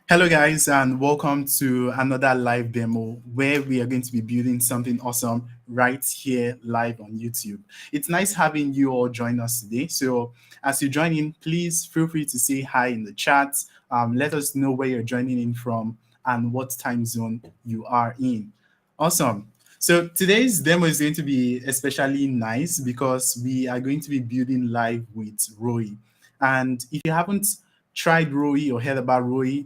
Hello, guys, and welcome to another live demo where we are going to be building something awesome right here live on YouTube. It's nice having you all join us today. So, as you join in, please feel free to say hi in the chat. Let us know where you're joining in from and what time zone you are in. Awesome. So, today's demo is going to be especially nice because we are going to be building live with Roy. And if you haven't tried Roy or heard about Roy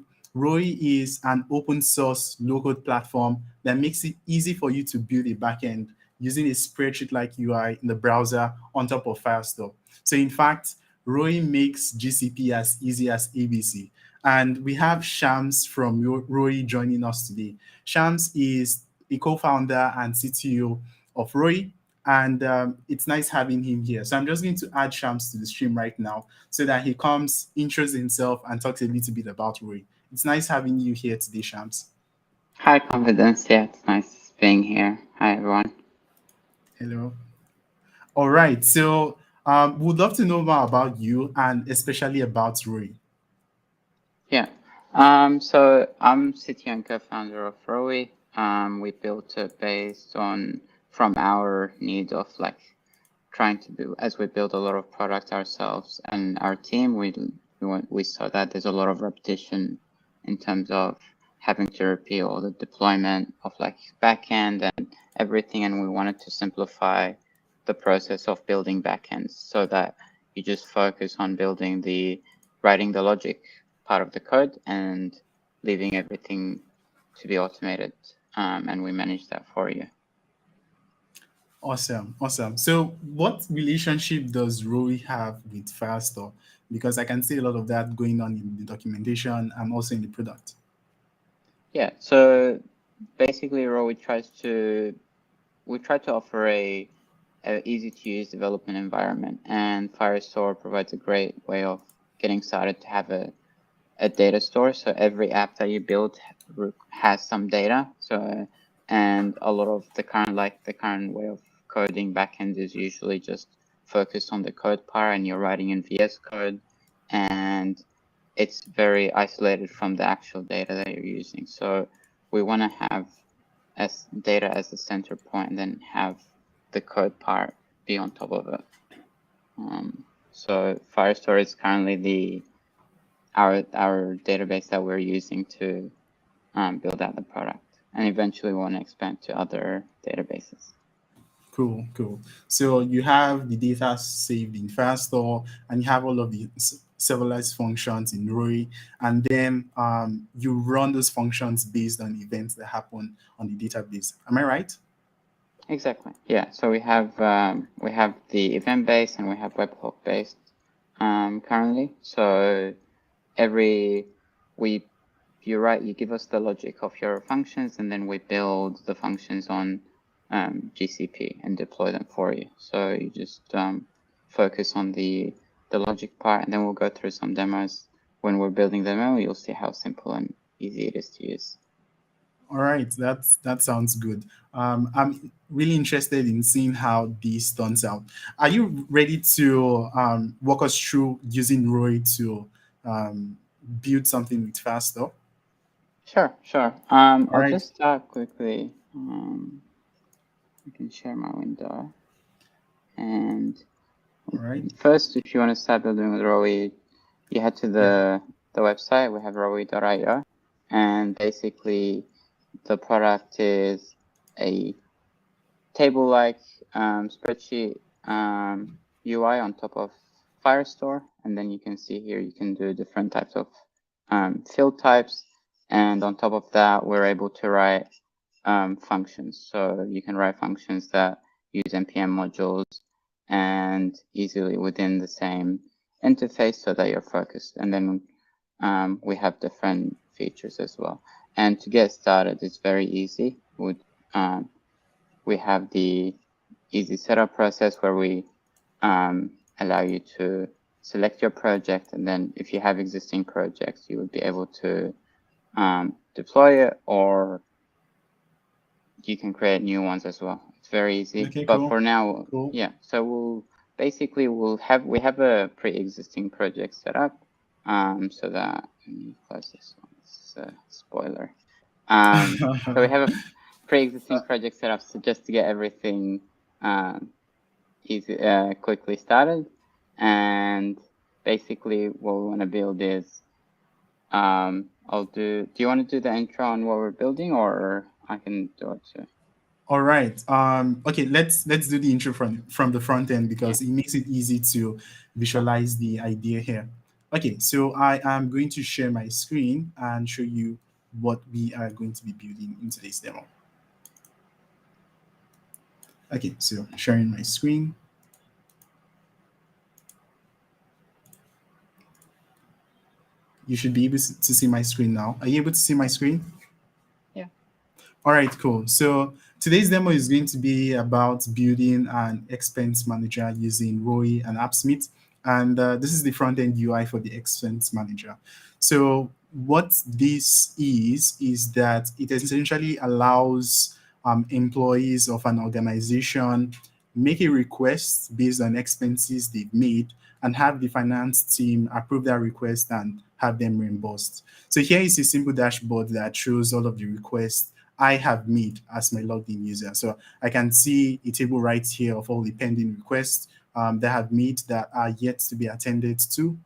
is an open source low-code platform that makes it easy for you to build a backend using a spreadsheet-like UI in the browser on top of Firestore. So in fact, Roy makes GCP as easy as ABC. And we have Shams from Roy joining us today. Shams is a co-founder and CTO of Roy, and it's nice having him here. So I'm just going to add Shams to the stream right now so that he comes, intros himself, and talks a little bit about Roy. It's nice having you here today, Shams. Hi, Confidence. Yeah, it's nice being here. Hi, everyone. Hello. All right. So, we'd love to know more about you and especially about Roy. Yeah. So I'm CTO and co-founder of Rowi. We built it based on from our need of like trying to do as we build a lot of products ourselves and our team. We saw that there's a lot of repetition in terms of having to repeat all the deployment of like backend and everything, and we wanted to simplify the process of building backends so that you just focus on building writing the logic part of the code and leaving everything to be automated. And we manage that for you. Awesome, awesome. So, what relationship does Roy have with Firestore? Because I can see a lot of that going on in the documentation and also in the product. Yeah. So basically, Rowi we try to offer a easy to use development environment, and Firestore provides a great way of getting started to have a data store. So every app that you build has some data. So and a lot of the current way of coding backend is usually just focused on the code part, and you're writing in VS Code, and it's very isolated from the actual data that you're using. So we want to have as data as the center point, and then have the code part be on top of it. So Firestore is currently our database that we're using to build out the product, and eventually we want to expand to other databases. Cool, cool. So you have the data saved in Firestore, and you have all of the serverless functions in Roy, and then you run those functions based on events that happen on the database. Am I right? Exactly. Yeah. So we have the event based and we have webhook based currently. So you give us the logic of your functions, and then we build the functions on GCP and deploy them for you. So you just focus on the logic part, and then we'll go through some demos. When we're building the demo, you'll see how simple and easy it is to use. All right, that sounds good. I'm really interested in seeing how this turns out. Are you ready to walk us through using Roy to um, build something with Faster? Sure, sure. All I'll right, just start quickly. I can share my window. And all right, first, if you want to start building with Rowi, you head to yeah, the website. We have rowi.io, and basically the product is a table-like spreadsheet UI on top of Firestore, and then you can see here you can do different types of field types, and on top of that, we're able to write functions. So you can write functions that use npm modules and easily within the same interface so that you're focused. And then we have different features as well. And to get started, it's very easy. We have the easy setup process where we allow you to select your project, and then if you have existing projects, you would be able to deploy it, or you can create new ones as well. It's very easy. okay, But cool, for now, cool. yeah. So we have a pre-existing project set up, so that let me close this one. That's a spoiler. So we have a pre-existing project set up, so just to get everything quickly started. And basically what we want to build is, do you want to do the intro on what we're building, or I can do it too? All right. Okay, let's do the intro from the front end, because it makes it easy to visualize the idea here. Okay, so I am going to share my screen and show you what we are going to be building in today's demo. Okay, so sharing my screen. You should be able to see my screen now. Are you able to see my screen? Yeah. All right, cool. So today's demo is going to be about building an expense manager using ROI and AppSmith. And this is the front-end UI for the expense manager. So what this is that it essentially allows employees of an organization make a request based on expenses they've made and have the finance team approve that request and have them reimbursed. So here is a simple dashboard that shows all of the requests I have made as my logged in user. So I can see a table right here of all the pending requests that have made that are yet to be attended to.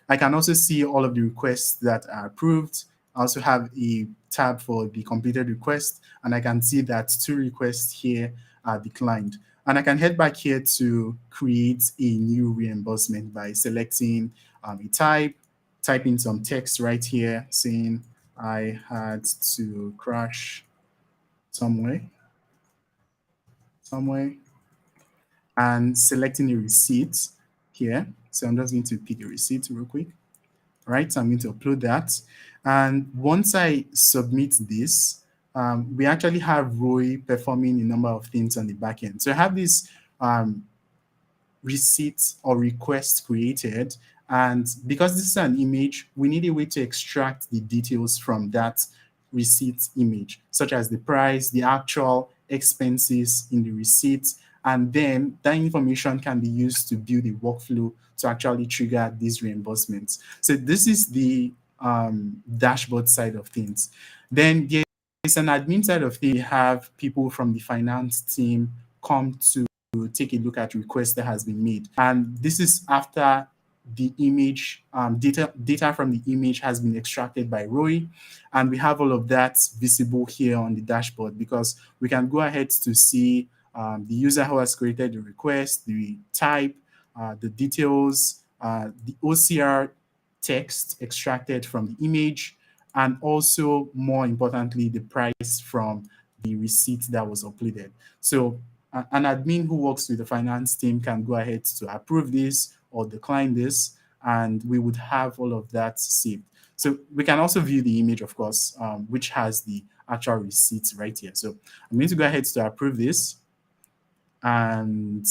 I can also see all of the requests that are approved. I also have a tab for the completed request, and I can see that 2 requests here are declined. And I can head back here to create a new reimbursement by selecting a type, typing some text right here saying I had to crash somewhere, and selecting a receipt here. So I'm just going to pick a receipt real quick. All right, so I'm going to upload that. And once I submit this, we actually have ROI performing a number of things on the back end. So I have this receipt or request created. And because this is an image, we need a way to extract the details from that receipt image, such as the price, the actual expenses in the receipt, and then that information can be used to build a workflow to actually trigger these reimbursements. So this is the dashboard side of things. Then there's an admin side of things. We have people from the finance team come to take a look at requests that has been made. And this is after the image, data from the image has been extracted by ROI. And we have all of that visible here on the dashboard, because we can go ahead to see the user who has created the request, the type, the details, the OCR text extracted from the image, and also, more importantly, the price from the receipt that was uploaded. So an admin who works with the finance team can go ahead to approve this or decline this, and we would have all of that saved. So we can also view the image, of course, which has the actual receipts right here. So I'm going to go ahead to approve this, and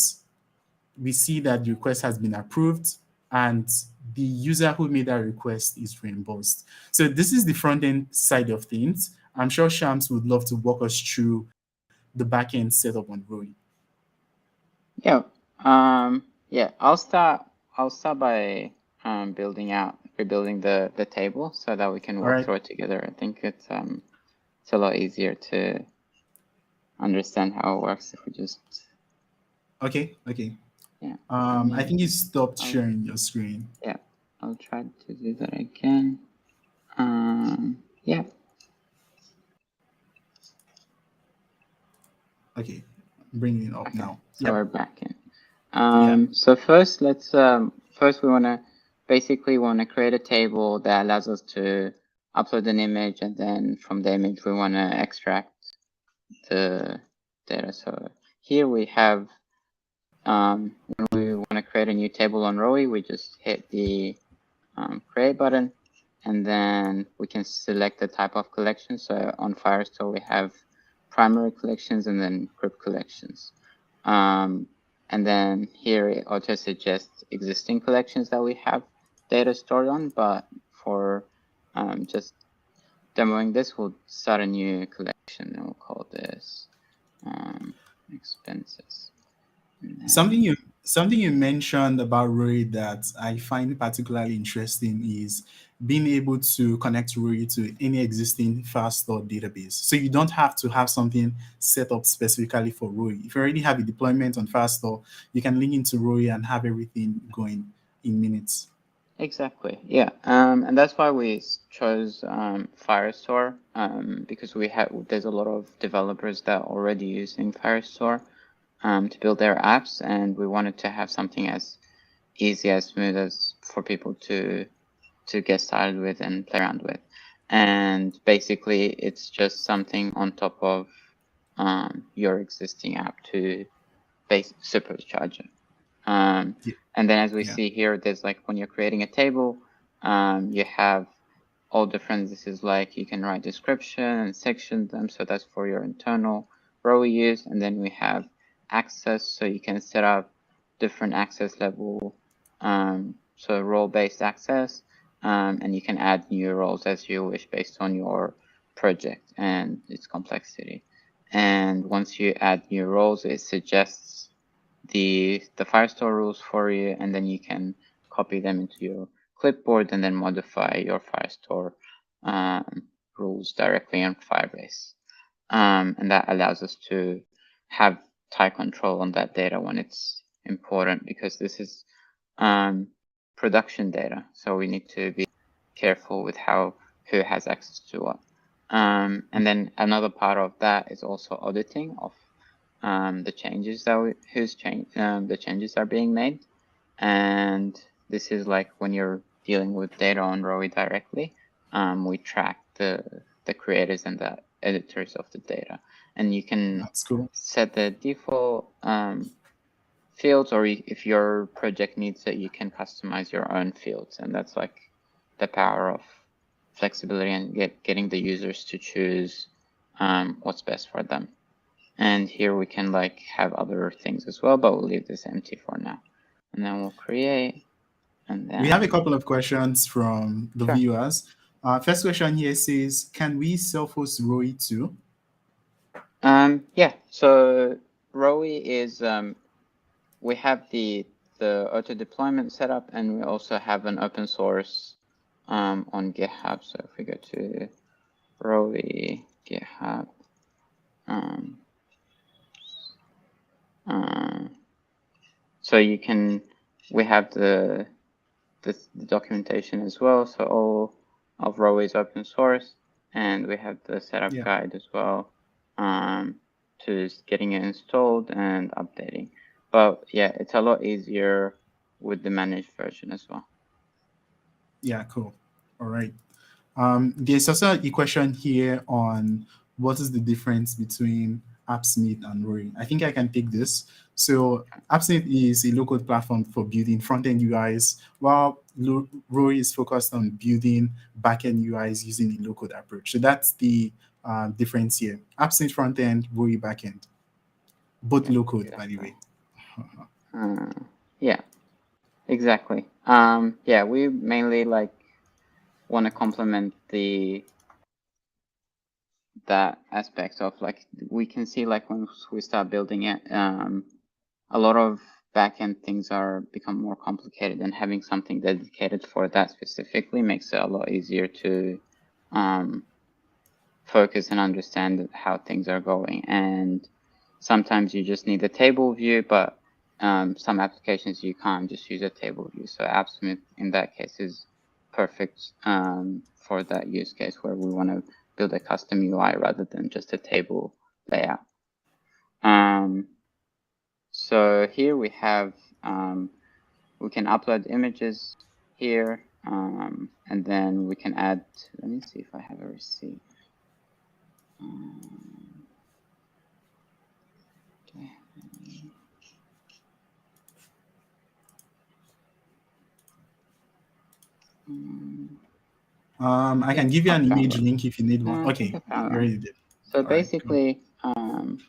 we see that the request has been approved, and the user who made that request is reimbursed. So this is the front end side of things. I'm sure Shams would love to walk us through the back end setup on ROI. Yeah. Yeah. I'll start by rebuilding the table so that we can walk through it together. I think it's a lot easier to understand how it works if we just. Okay. Yeah. I think you stopped sharing your screen. Yeah. I'll try to do that again. Yeah. Okay, bringing it up now. So we're back in. So first, let's first we want to create a table that allows us to upload an image, and then from the image we want to extract the data. So here we have when we want to create a new table on ROI, we just hit the create button, and then we can select the type of collection. So on Firestore we have primary collections and then group collections. And then here it auto suggests existing collections that we have data stored on, but for just demoing this, we'll start a new collection and we'll call this expenses. Something Something you mentioned about Rory that I find particularly interesting is being able to connect Rory to any existing Firestore database. So you don't have to have something set up specifically for Rory. If you already have a deployment on Firestore, you can link into Rory and have everything going in minutes. Exactly. Yeah. And that's why we chose Firestore, because there's a lot of developers that are already using Firestore to build their apps, and we wanted to have something as easy, as smooth as for people to get started with and play around with. And basically, it's just something on top of your existing app to supercharge it. And then as we see here, there's like when you're creating a table, you have all different, this is like you can write description and section them. So that's for your internal row use. And then we have access. So you can set up different access level. So role-based access, and you can add new roles as you wish based on your project and its complexity. And once you add new roles, it suggests the Firestore rules for you, and then you can copy them into your clipboard and then modify your Firestore rules directly on Firebase. And that allows us to have tight control on that data when it's important, because this is production data. So we need to be careful with who has access to what. And then another part of that is also auditing of the changes that the changes are being made. And this is like when you're dealing with data on Rowi directly, we track the creators and the editors of the data, and you can set the default fields, or if your project needs it, you can customize your own fields. And that's like the power of flexibility and getting the users to choose what's best for them. And here we can like have other things as well, but we'll leave this empty for now. And then we'll create. And then we have a couple of questions from the Sure. viewers. First question here says, can we self-host Rowi too? Yeah, so Rowi is, we have the auto deployment setup, and we also have an open source on GitHub. So if we go to Rowi GitHub, so we have the documentation as well. So all of Rowi is open source, and we have the setup guide as well to getting it installed and updating. But yeah, it's a lot easier with the managed version as well. Yeah, cool. All right. There's also a question here on what is the difference between AppSmith and Rory. I think I can take this. So AppSmith is a low-code platform for building front-end UIs, while Rory is focused on building back-end UIs using a low-code approach. So that's the difference here. AppSmith front-end, Rory back-end. Both low-code, by the way. Yeah, exactly. Yeah, we mainly like want to complement that aspect of like, we can see like when we start building it, a lot of backend things are become more complicated, and having something dedicated for that specifically makes it a lot easier to focus and understand how things are going. And sometimes you just need a table view, but some applications you can't just use a table view. So AppSmith in that case is perfect for that use case where we want to build a custom UI rather than just a table layout. So here we have, we can upload images here, and then we can add, let me see if I have a receipt. Okay. I can give you an image link if you need one. Okay, you already did. So basically,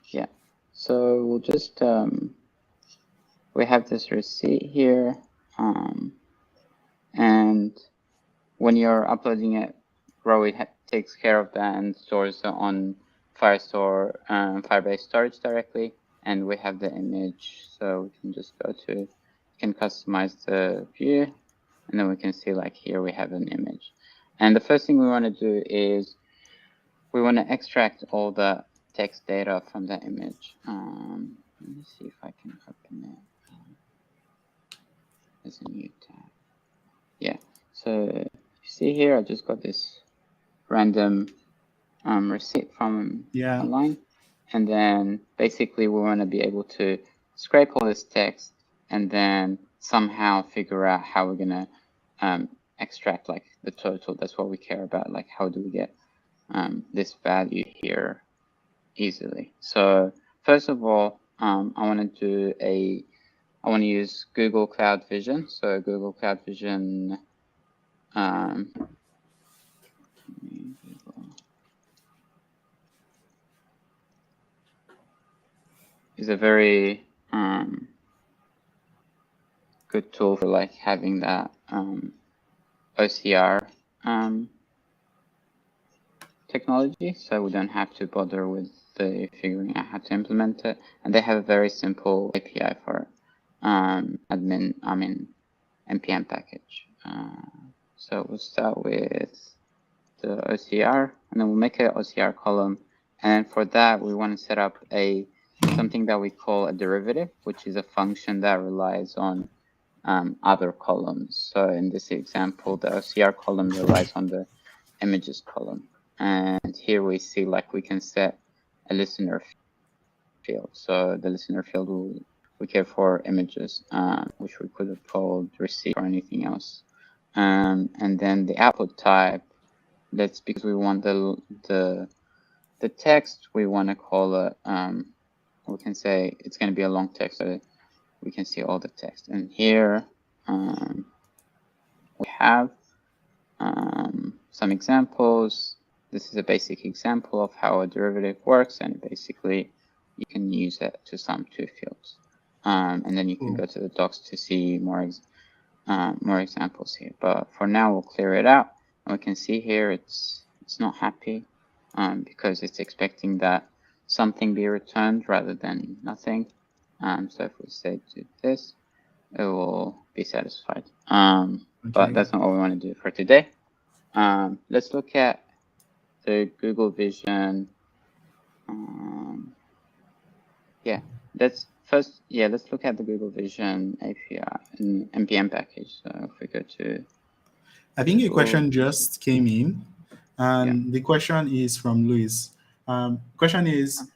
yeah. So we'll just, we have this receipt here, and when you're uploading it, Rowi takes care of that and stores it on Firestore, Firebase storage directly. and we have the image. So we can just go to, you can customize the view, and then we can see like here we have an image. And the first thing we want to do is we want to extract all the text data from the image. Let me see if I can open it. There's a new tab. Yeah, so you see here, I just got this random receipt from online. And then basically we want to be able to scrape all this text and then somehow figure out how we're going to extract like the total. That's what we care about. Like how do we get this value here easily? So first of all, I want to use Google Cloud Vision. So Google Cloud Vision is a very good tool for like having that OCR technology, so we don't have to bother with the figuring out how to implement it. And they have a very simple API for npm package. So we'll start with the OCR, and then we'll make an OCR column. And for that, we want to set up something that we call a derivative, which is a function that relies on other columns. So in this example, the OCR column relies on the images column. And here we see like we can set a listener field. So the listener field we care for images, which we could have called receipt or anything else. And then the output type, that's because we want the text, we want to call it, we can say it's going to be a long text, so we can see all the text. And here we have some examples. This is a basic example of how a derivative works, and basically you can use it to sum two fields. And then you can go to the docs to see more examples here. But for now, we'll clear it out. And we can see here it's not happy because it's expecting that something be returned rather than nothing. So if we say do this, it will be satisfied. But that's not what we want to do for today. Let's look at the Google Vision. Let's look at the Google Vision API and npm package. So if we go to, I think a question just came in, and the question is from Luis. Question is,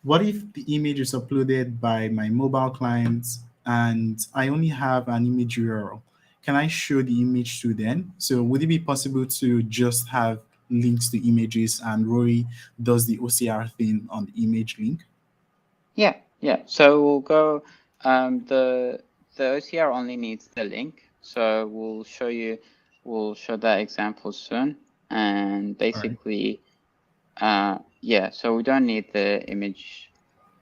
what if the image is uploaded by my mobile client and I only have an image URL? Can I show the image to them? So would it be possible to just have links to images and Rory does the OCR thing on the image link? Yeah. So we'll go, the OCR only needs the link. So we'll show that example soon. And basically, so we don't need the image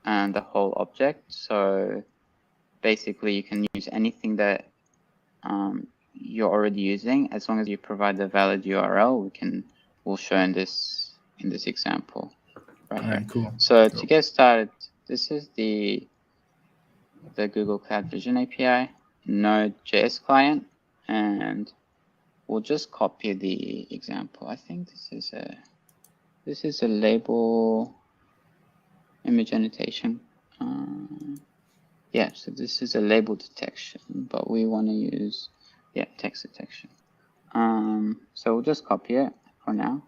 and the whole object. So basically you can use anything that you're already using, as long as you provide the valid URL. We'll show in this example right here. Cool. So to get started, this is the Google Cloud Vision API Node.js client, and we'll just copy the example. I think this is a label image annotation. So this is a label detection, but we want to use text detection. So we'll just copy it for now.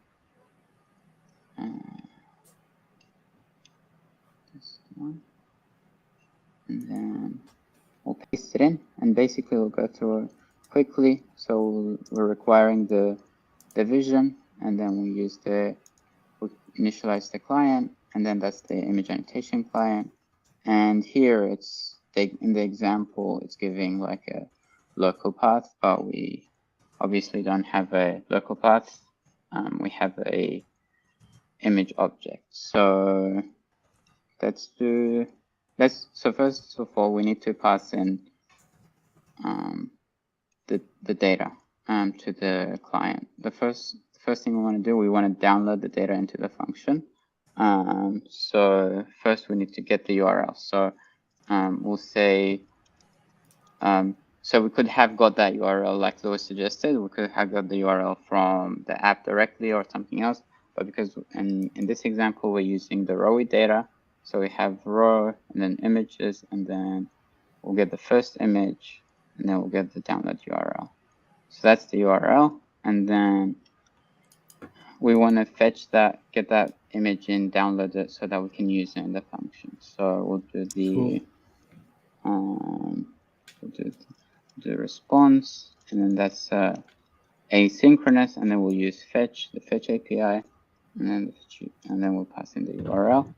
This one, and then we'll paste it in, and basically we'll go through it quickly. So we're requiring the vision, and then we initialize the client, and then that's the image annotation client. And here in the example, it's giving like a local path, but we obviously don't have a local path. We have a image object. So so first of all, we need to pass in the data to the client. The first thing we want to do, we want to download the data into the function. So first we need to get the URL. So we'll say, so we could have got that URL like Louis suggested. We could have got the URL from the app directly or something else. But because in this example, we're using the Rowi data. So we have row and then images, and then we'll get the first image, and then we'll get the download URL. So that's the URL. And then we want to fetch that, get that image in, download it so that we can use it in the function. So we'll do the we'll do the response, and then that's asynchronous, and then we'll use fetch, the fetch API, and then we'll pass in the URL,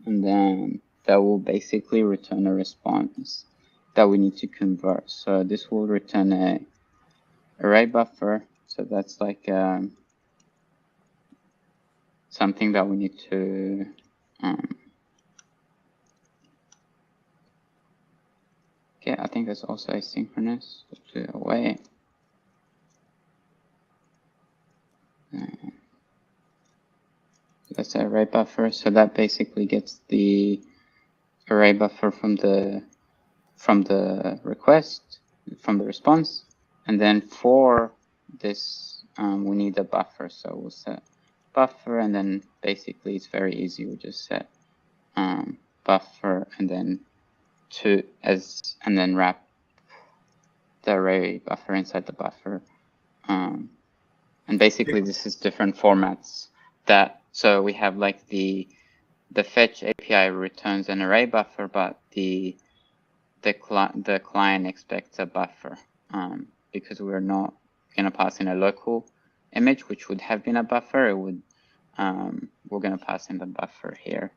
and then that will basically return a response that we need to convert. So this will return a array buffer. So that's like something that we need to okay, I think that's also asynchronous. Just do it away. That's an array buffer. So that basically gets the array buffer from the request, from the response, and then for this we need a buffer. So we'll set buffer, and then basically it's very easy. We just set buffer, and then and then wrap the array buffer inside the buffer. And basically this is different formats that, so we have like the fetch API returns an array buffer, but the client expects a buffer because we're not going to pass in a local image, which would have been a buffer. It would we're going to pass in the buffer here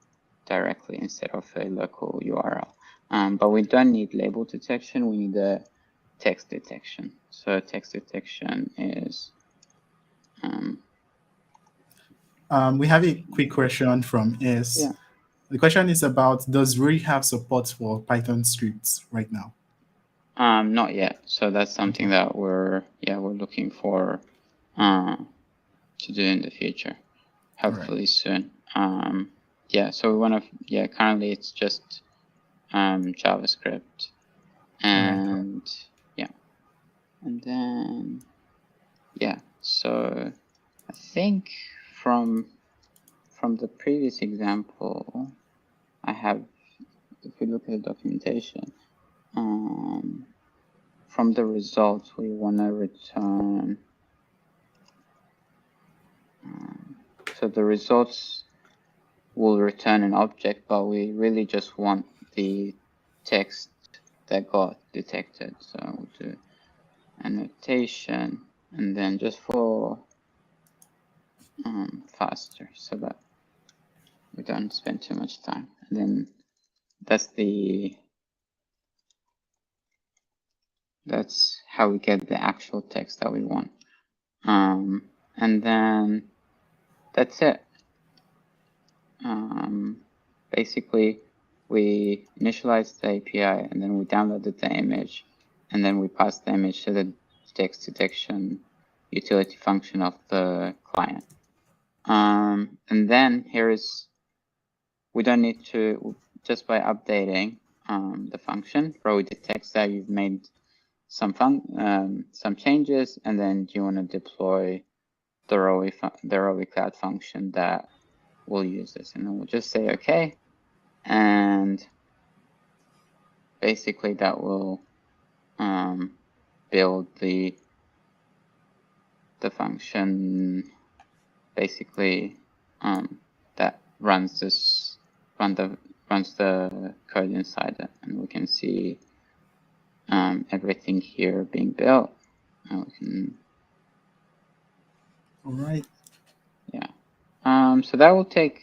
directly instead of a local URL. But we don't need label detection. We need a text detection. So text detection is we have a quick question from S. Yeah. The question is about, does Rowi have support for Python scripts right now? Not yet. So that's something that we're looking for to do in the future, hopefully soon. Yeah, so we want to, currently it's just JavaScript, and and then so I think from the previous example, I have, if we look at the documentation, from the results we want to return. So the results will return an object, but we really just want the text that got detected. So we'll do annotation, and then just for faster, so that we don't spend too much time. And then that's how we get the actual text that we want. And then that's it. Basically, we initialized the API, and then we downloaded the image, and then we passed the image to the text detection utility function of the client. And then we don't need to, just by updating the function, Rowi detects that you've made some changes, and then you want to deploy the Rowi cloud function that will use this, and then we'll just say okay, and basically that will build the function basically that runs the code inside it, and we can see everything here being built. And we can, all right. So that will take,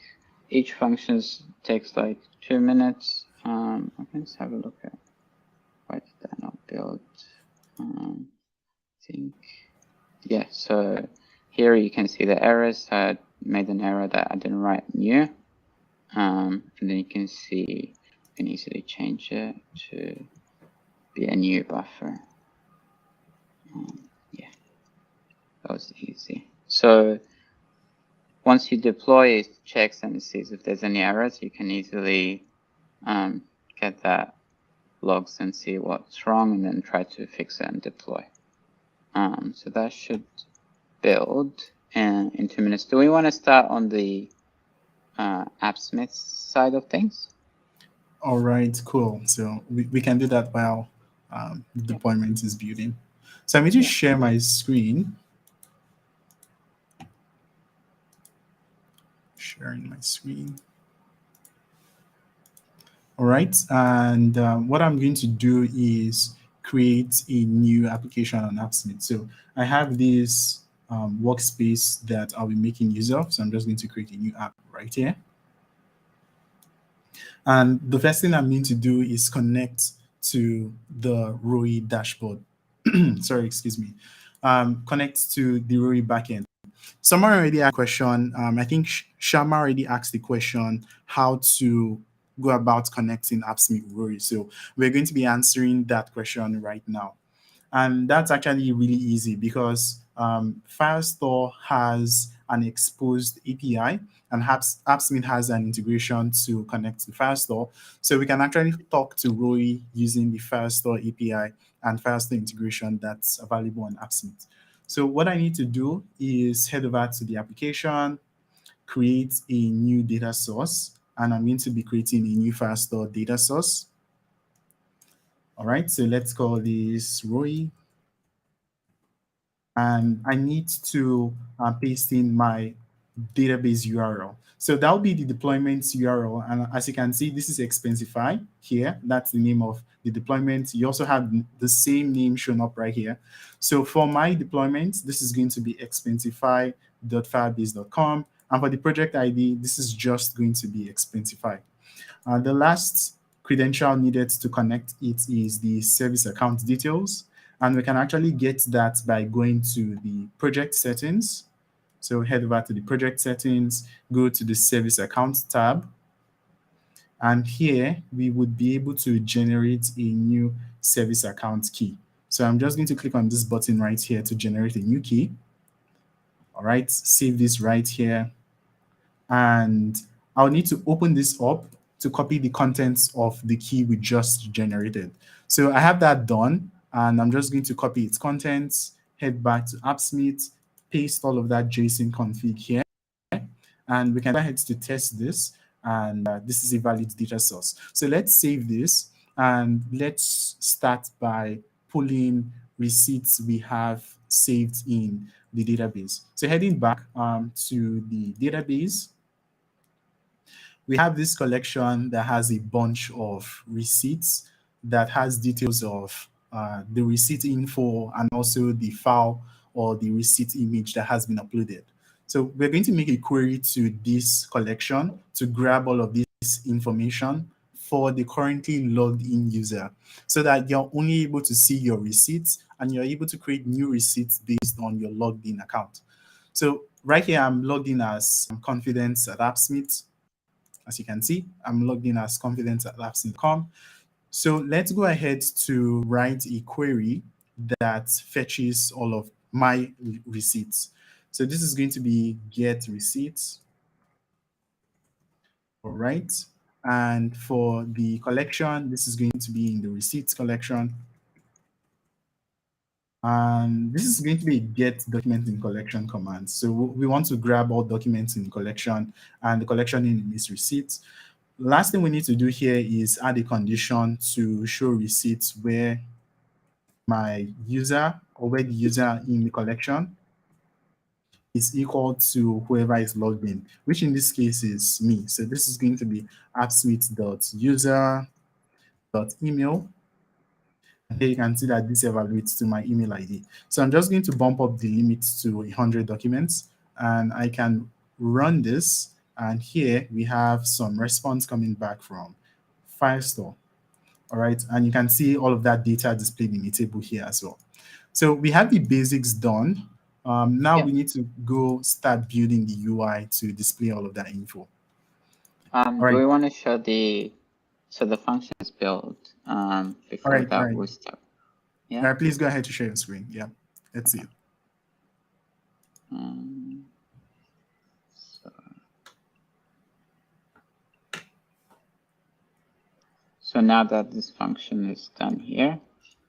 each function takes like 2 minutes. I can just have a look at why did that not build. I think, so here you can see the errors. I made an error that I didn't write new. And then you can see, you can easily change it to be a new buffer. That was easy. So once you deploy, it checks and sees if there's any errors. You can easily get that logs and see what's wrong, and then try to fix it and deploy. So that should build in 2 minutes. Do we want to start on the AppSmith side of things? All right, cool. So we can do that while the deployment is building. So I'm going to share my screen. Sharing my screen. All right, and what I'm going to do is create a new application on AppSmith. So I have this workspace that I'll be making use of. So I'm just going to create a new app right here. And the first thing I'm going to do is connect to the ROI dashboard. Sorry, excuse me. Connect to the ROI backend. Someone already asked a question. I think Shama already asked the question how to go about connecting AppSmith with ROI. So we're going to be answering that question right now. And that's actually really easy because Firestore has an exposed API and AppSmith has an integration to connect to Firestore. So we can actually talk to ROI using the Firestore API and Firestore integration that's available on AppSmith. So what I need to do is head over to the application, create a new data source, and I'm going to be creating a new Firestore data source. All right, so let's call this ROI. And I need to paste in my database URL. So that will be the deployment URL. And as you can see, this is Expensify here. That's the name of the deployment. You also have the same name shown up right here. So for my deployment, this is going to be expensify.firebase.com. And for the project ID, this is just going to be Expensify. The last credential needed to connect it is the service account details. And we can actually get that by going to the project settings. So head over to the project settings, go to the service account tab. And here we would be able to generate a new service account key. So I'm just going to click on this button right here to generate a new key. All right, save this right here. And I'll need to open this up to copy the contents of the key we just generated. So I have that done, and I'm just going to copy its contents, head back to AppSmith, paste all of that JSON config here, and we can go ahead to test this, and this is a valid data source. So let's save this, and let's start by pulling receipts we have saved in the database. So heading back to the database, we have this collection that has a bunch of receipts that has details of the receipt info and also the file or the receipt image that has been uploaded. So we're going to make a query to this collection to grab all of this information for the currently logged in user so that you're only able to see your receipts and you're able to create new receipts based on your logged in account. So right here, I'm logged in as Confidence at AppSmith. As you can see, I'm logged in as confidence@appsmith.com. So let's go ahead to write a query that fetches all of my receipts. So this is going to be get receipts. All right. And for the collection, this is going to be in the receipts collection. And this is going to be a get document in collection command. So we want to grab all documents in collection, and the collection name is receipts. Last thing we need to do here is add a condition to show receipts where my user or where the user in the collection is equal to whoever is logged in, which in this case is me. So this is going to be appsmith.user.email. Here you can see that this evaluates to my email ID. So I'm just going to bump up the limit to 100 documents, and I can run this. And here we have some response coming back from Firestore. All right, and you can see all of that data displayed in a table here as well. So we have the basics done. Now we need to go start building the UI to display all of that info. Do we want to show the function is built before that we start? Yeah. All right, please go ahead to share your screen. Yeah, let's see it. So So now that this function is done here,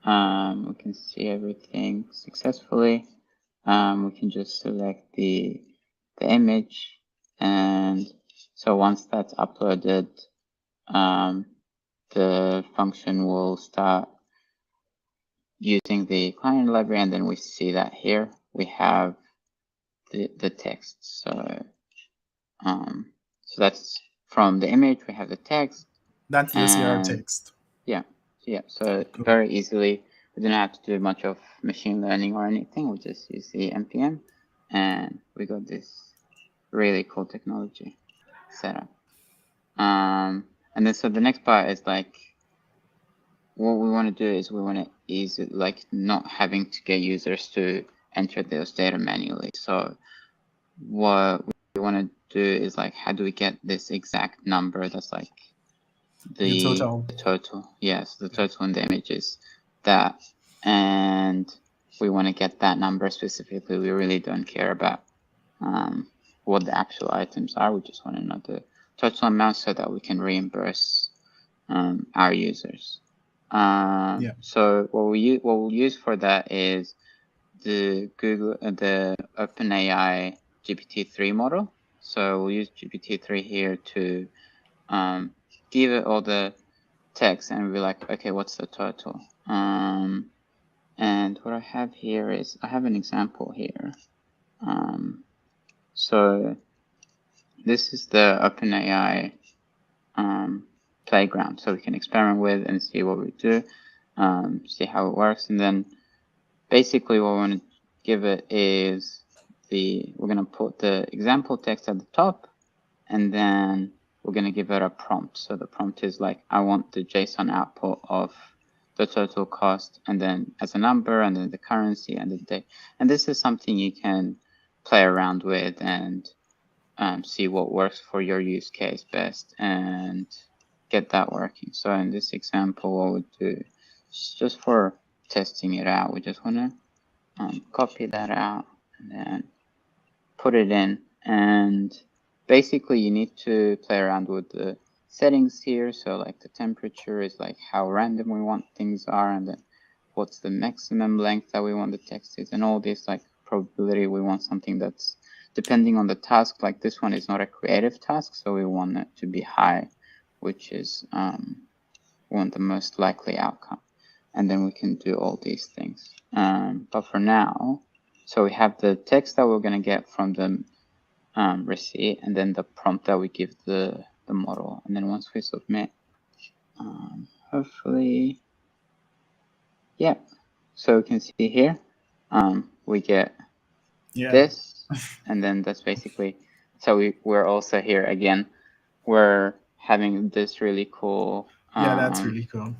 we can see everything successfully. We can just select the image, and so once that's uploaded, the function will start using the client library, and then we see that here we have the text. So that's from the image, we have the text. That's the OCR text. Yeah, so cool. Very easily, we don't have to do much of machine learning or anything. We just use the NPM, and we got this really cool technology set up. And then so the next part is like, what we want to do is we want to ease it, like not having to get users to enter those data manually. So what we want to do is like, how do we get this exact number that's like the total? Yes, the total in the images that, and we want to get that number specifically. We really don't care about what the actual items are. We just want to know the total amount so that we can reimburse our users. So what we'll use for that is the OpenAI GPT-3 model. So we'll use GPT-3 here to give it all the text and be like, okay, what's the total? And what I have here is, I have an example here. So this is the OpenAI playground, so we can experiment with and see what we do, see how it works, and then basically what we want to give it is we're going to put the example text at the top, and then we're going to give it a prompt. So the prompt is like, I want the JSON output of the total cost, and then as a number, and then the currency and the date. And this is something you can play around with and see what works for your use case best and get that working. So in this example, what we'll do is just for testing it out, we just want to copy that out and then put it in. And basically you need to play around with the settings here. So like the temperature is like how random we want things are, and then what's the maximum length that we want the text is, and all this like probability. We want something that's depending on the task. Like this one is not a creative task, so we want it to be high, which is want the most likely outcome. And then we can do all these things. But for now, so we have the text that we're going to get from the receipt, and then the prompt that we give the model. And then once we submit, hopefully, yeah. So we can see here, we get this, and then that's basically, so we're also here again, we're having this really cool that's really cool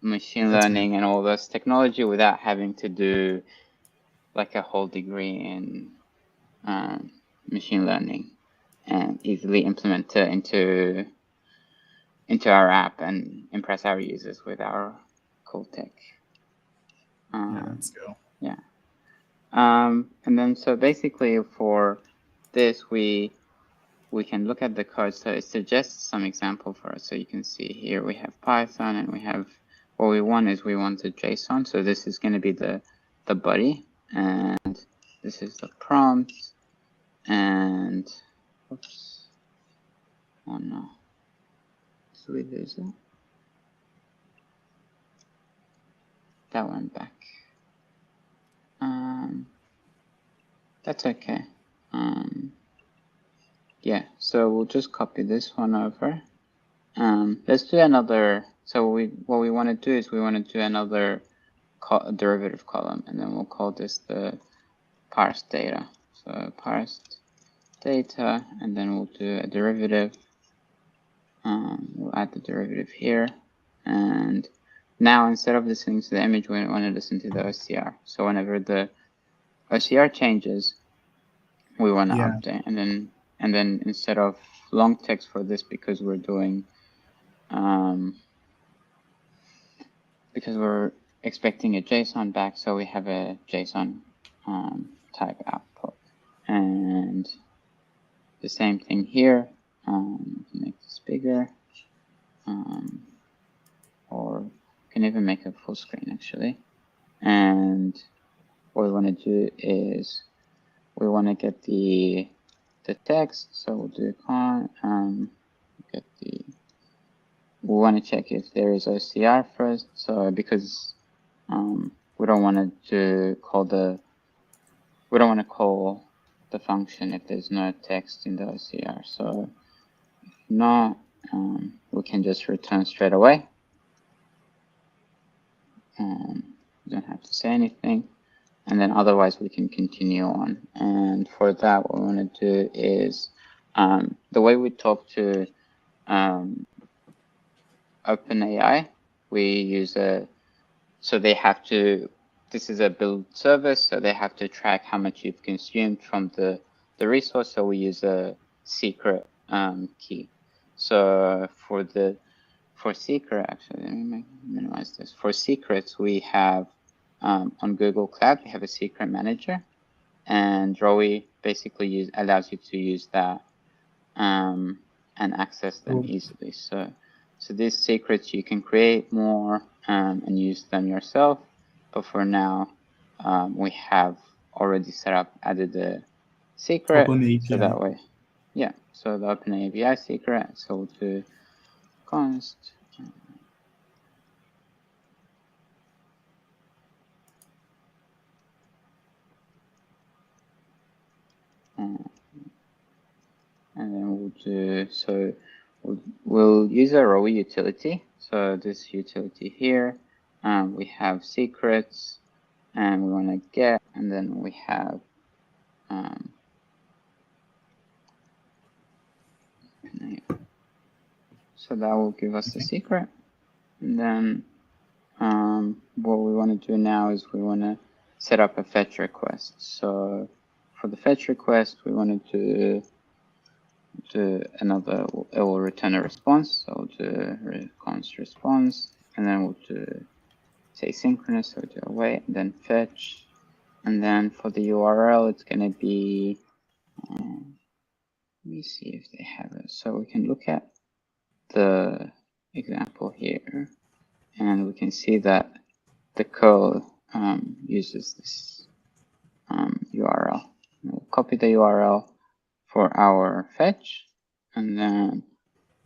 machine learning and all this technology without having to do like a whole degree in machine learning, and easily implement it into our app and impress our users with our cool tech. Let's go. Yeah. And then so basically for this, we can look at the code. So it suggests some example for us. So you can see here we have Python, and we have, what we want is we want the JSON. So this is going to be the body, and this is the prompt, and oops, oh no, did we lose it? That went back. That's okay. Yeah, so we'll just copy this one over. Let's do another. So what we want to do is we want to do another derivative column, and then we'll call this the parsed data. So parsed data, and then we'll do a derivative. We'll add the derivative here, and now instead of listening to the image, we want to listen to the OCR. So whenever the OCR changes, we want to update, and then instead of long text for this, because we're doing because we're expecting a JSON back, so we have a JSON type output. And the same thing here. Make this bigger. or you can even make it full screen actually. And what we want to do is we want to get the text. So we'll do we want to check if there is OCR first. So because we don't want to call the function if there's no text in the OCR. So if not, we can just return straight away. You don't have to say anything. And then otherwise we can continue on. And for that, what we want to do is the way we talk to OpenAI, we use so they have to, this is a build service, so they have to track how much you've consumed from the resource. So we use a secret key. So for secret, actually, let me minimize this. For secrets, we have on Google Cloud, we have a secret manager, and Rowi basically allows you to use that and access them easily. So these secrets you can create more and use them yourself. But for now, we have already added the secret. So that way, yeah. So the OpenAI secret. So we'll do const. And then we'll do, so we'll use a Rowi utility. So this utility here, we have secrets, and we want to get, and then we have so that will give us the secret. And then what we want to do now is we want to set up a fetch request. So for the fetch request, we want to do another, it will return a response. So we'll do const response, and then we'll do say synchronous, so we'll do await, and then fetch. And then for the URL, it's going to be, let me see if they have it. So we can look at the example here, and we can see that the code uses this URL. We'll copy the URL for our fetch, and then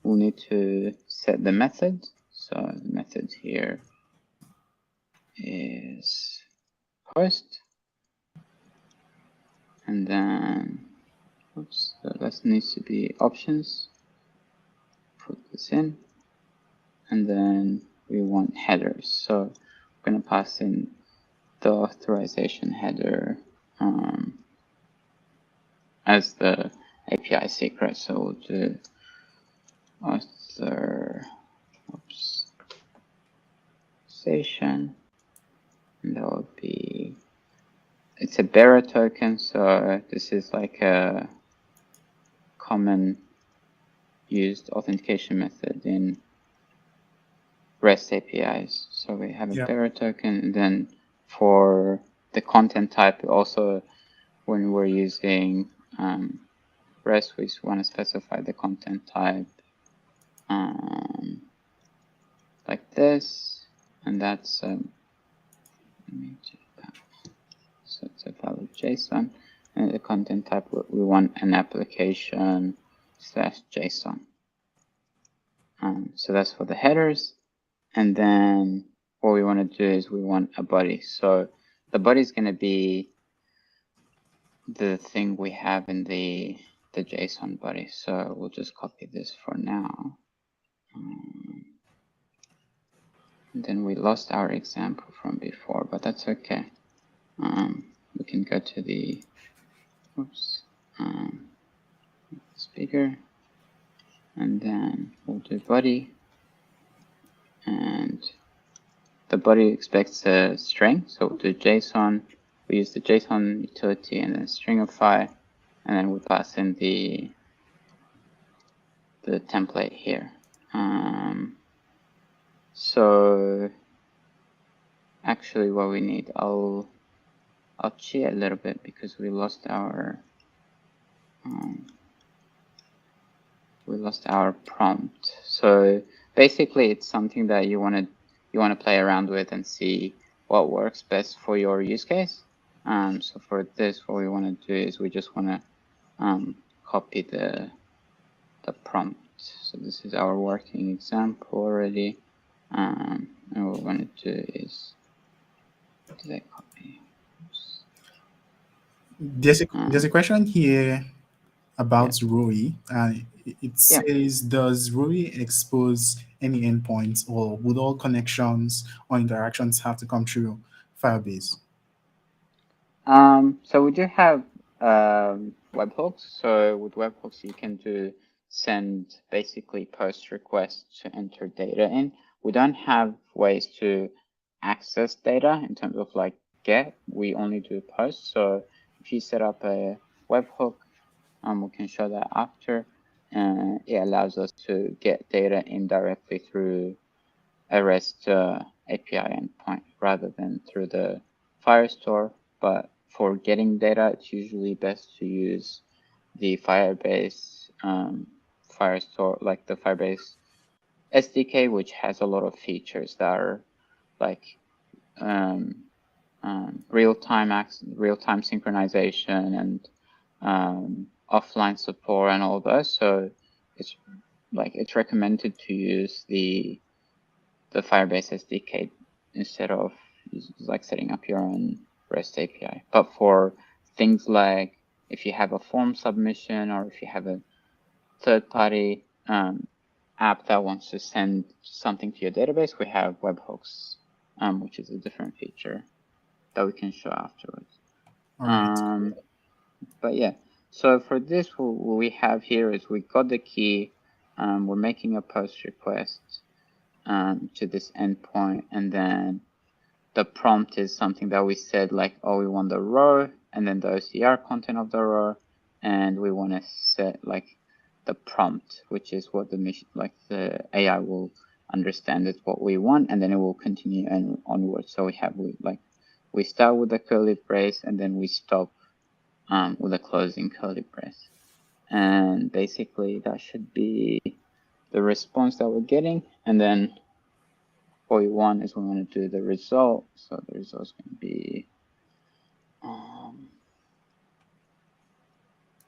we'll need to set the method. So the method here is post, and then oops, so that needs to be options. Put this in, and then we want headers. So we're going to pass in the authorization header as the API secret. So we'll do authorization, and that would be, it's a bearer token. So this is like a common used authentication method in REST APIs. So we have a bearer token, and then for the content type, also when we're using REST, we want to specify the content type like this, and that's let me do that. So it's a valid JSON, and the content type we want an application /JSON. So that's for the headers, and then what we want to do is we want a body. So the body is going to be the thing we have in the JSON body. So we'll just copy this for now. And then we lost our example from before, but that's okay. We can go to the, oops, it's bigger, and then we'll do body, and the body expects a string, so we'll do JSON. We use the JSON utility and then stringify, and then we pass in the template here. So actually what we need, I'll cheat a little bit because we lost our prompt. So basically it's something that you want to you want to play around with and see what works best for your use case. So for this, what we want to do is we just want to copy the prompt. So this is our working example already. And what we're going to do is, did I copy? Oops. There's a question here about ROI. It Yeah. says, does ROI expose any endpoints, or would all connections or interactions have to come through Firebase? So we do have webhooks. So with webhooks, you can send basically post requests to enter data in. We don't have ways to access data in terms of like get. We only do post. So if you set up a webhook, we can show that after. It allows us to get data indirectly through a REST API endpoint rather than through the Firestore. But for getting data, it's usually best to use the Firebase Firestore, like the Firebase SDK, which has a lot of features that are like real-time synchronization and offline support and all those. So it's recommended to use the Firebase SDK instead of like setting up your own REST API. But for things like if you have a form submission or if you have a third-party app that wants to send something to your database, we have webhooks, which is a different feature that we can show afterwards. All right. But yeah, so for this, what we have here is we got the key, we're making a post request to this endpoint, and then the prompt is something that we said like, oh, we want the row and then the OCR content of the row, and we want to set like the prompt, which is what the AI will understand is what we want, and then it will continue and onwards. So we start with a curly brace and then we stop with a closing curly brace, and basically that should be the response that we're getting. And then what we want is we want to do the result. So the result is going to be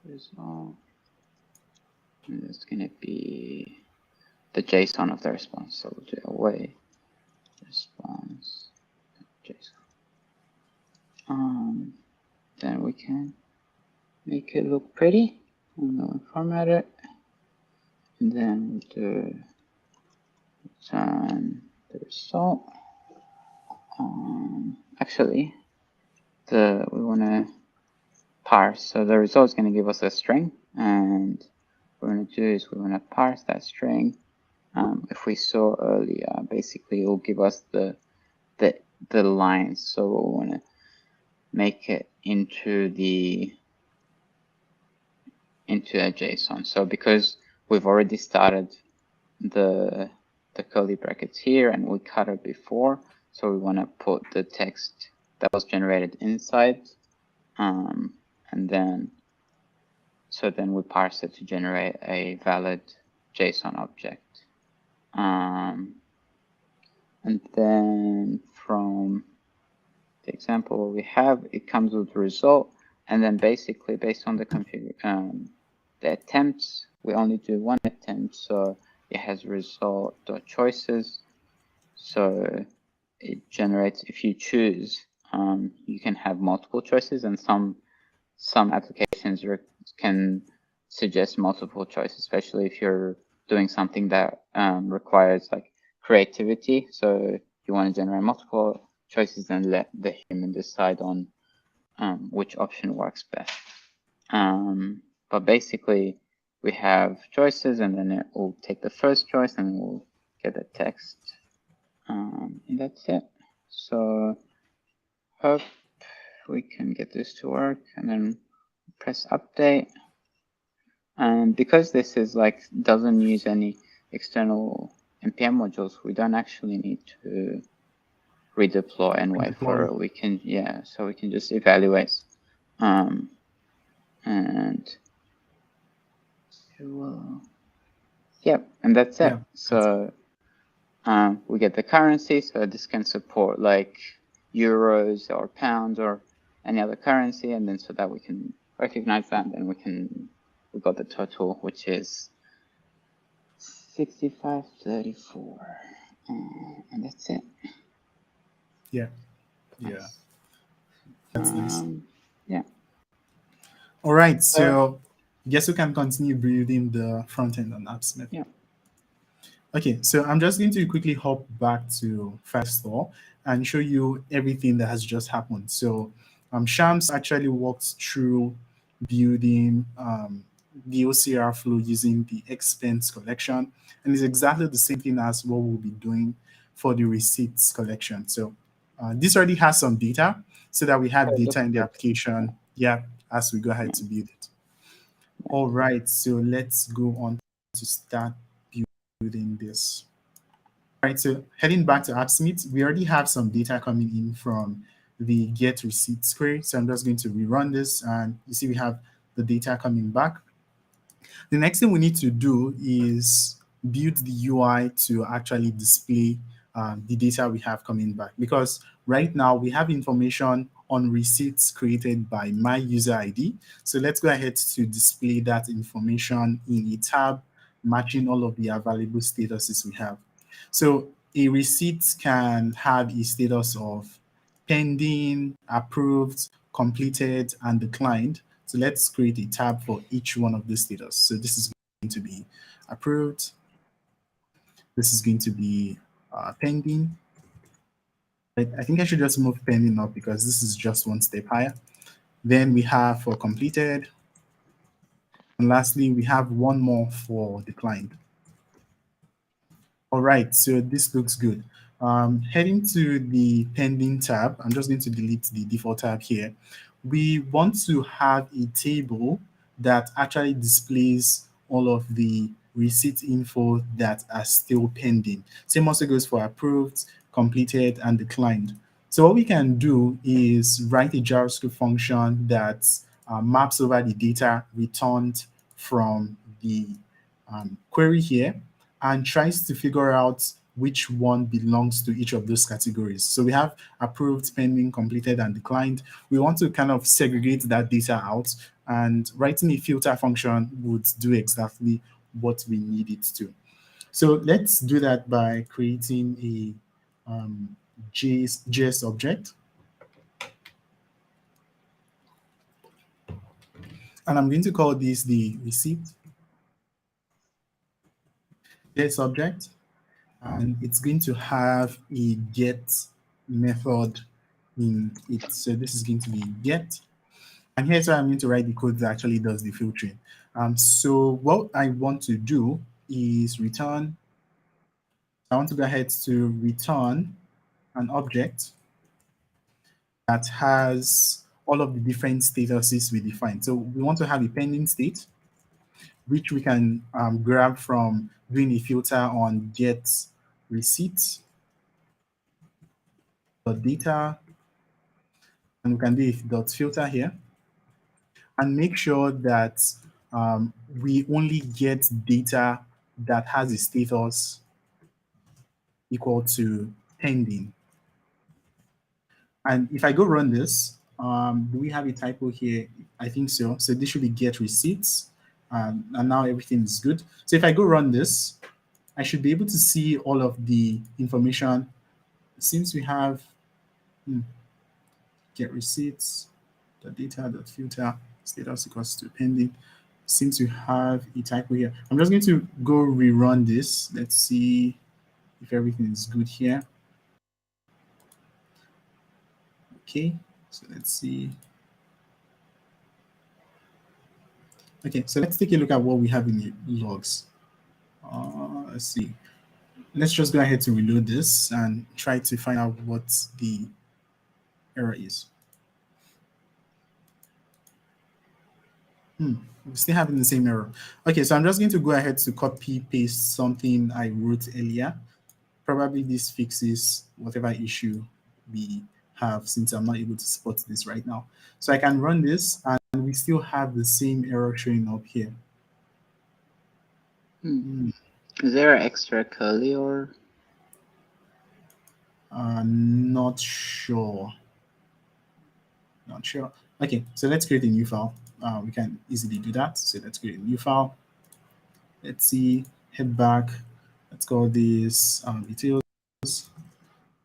result, and it's going to be the JSON of the response. So we'll do away response JSON. Then we can make it look pretty, and then we format it, and then we do return the result. Actually, we want to parse. So the result is going to give us a string, and what we're going to do is we want to parse that string. If we saw earlier, basically it will give us the lines. So we want to make it into a JSON. So because we've already started the curly brackets here and we cut it before, so we want to put the text that was generated inside, and then we parse it to generate a valid JSON object. And then from the example we have, it comes with the result, and then basically based on the the attempts, we only do one attempt, so it has result.choices. So it generates, if you choose, you can have multiple choices, and some applications can suggest multiple choices, especially if you're doing something that requires like creativity. So you want to generate multiple choices and let the human decide on which option works best. But basically, we have choices, and then it will take the first choice, and we'll get the text. And that's it. So hope we can get this to work, and then press update. And because this is doesn't use any external npm modules, we don't actually need to redeploy and wait for it. We can, so we can just evaluate. And it will, and that's it. So we get the currency. So this can support like euros or pounds or any other currency, and then so that we can recognize that, then we got the total, which is 65.34, and that's it. Yeah. That's nice. Yeah. All right, so guess we can continue building the front end on AppSmith. Yeah. Okay, so I'm just going to quickly hop back to Firestore and show you everything that has just happened. So Shams actually walked through building the OCR flow using the expense collection, and it's exactly the same thing as what we'll be doing for the receipts collection. So this already has some data so that we have data in the application, as we go ahead to build it. All right, so let's go on to start building this. All right, so heading back to AppSmith, we already have some data coming in from the get receipts query. So I'm just going to rerun this, and you see we have the data coming back. The next thing we need to do is build the UI to actually display the data we have coming back, because right now we have information on receipts created by my user ID. So let's go ahead to display that information in a tab matching all of the available statuses we have. So a receipt can have a status of pending, approved, completed, and declined. So let's create a tab for each one of these status. So this is going to be approved. This is going to be pending. I think I should just move pending up because this is just one step higher. Then we have for completed. And lastly, we have one more for declined. All right, so this looks good. Heading to the pending tab, I'm just going to delete the default tab here. We want to have a table that actually displays all of the receipt info that are still pending. Same also goes for approved, completed, and declined. So what we can do is write a JavaScript function that maps over the data returned from the query here and tries to figure out which one belongs to each of those categories. So we have approved, pending, completed, and declined. We want to kind of segregate that data out, and writing a filter function would do exactly what we need it to. So let's do that by creating a JS object. And I'm going to call this the receipt JS object. And it's going to have a get method in it. So this is going to be get. And here's where I'm going to write the code that actually does the filtering. So what I want to do is return. I want to go ahead to return an object that has all of the different statuses we defined. So we want to have a pending state, which we can grab from doing a filter on get receipt data, and we can do a dot filter here and make sure that we only get data that has a status equal to pending. And if I go run this, do we have a typo here? I think so. So this should be get receipts, and now everything is good. So if I go run this, I should be able to see all of the information. Since we have get receipts, the data.filter status equals to pending. Since we have a typo here, I'm just going to go rerun this. Let's see if everything is good here. Okay, so let's see. Okay, so let's take a look at what we have in the logs. Let's see. Let's just go ahead to reload this and try to find out what the error is. We're still having the same error. Okay, so I'm just going to go ahead to copy paste something I wrote earlier. Probably this fixes whatever issue we have, since I'm not able to spot this right now. So I can run this and we still have the same error showing up here. Is there an extra curly or? Not sure. Not sure. Okay, so let's create a new file. We can easily do that. So let's create a new file. Let's see, head back. Let's call this details.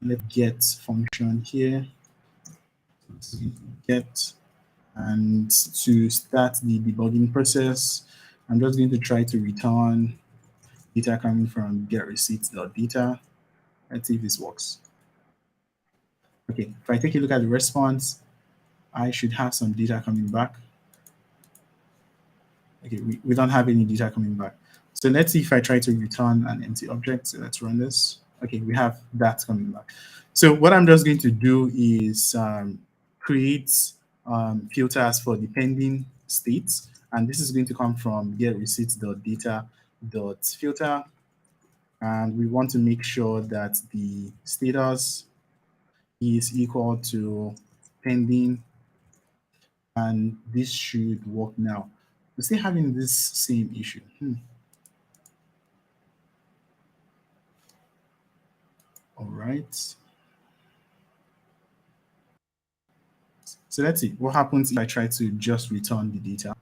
Let's get function here. Get, and to start the debugging process, I'm just going to try to return data coming from get receipts.data. Let's see if this works. Okay, if I take a look at the response, I should have some data coming back. Okay, we don't have any data coming back. So let's see if I try to return an empty object. So let's run this. Okay, we have that coming back. So what I'm just going to do is create filters for the pending states. And this is going to come from get receipts.data.filter. And we want to make sure that the status is equal to pending, and this should work now. We're still having this same issue. All right. So let's see what happens if I try to just return the data.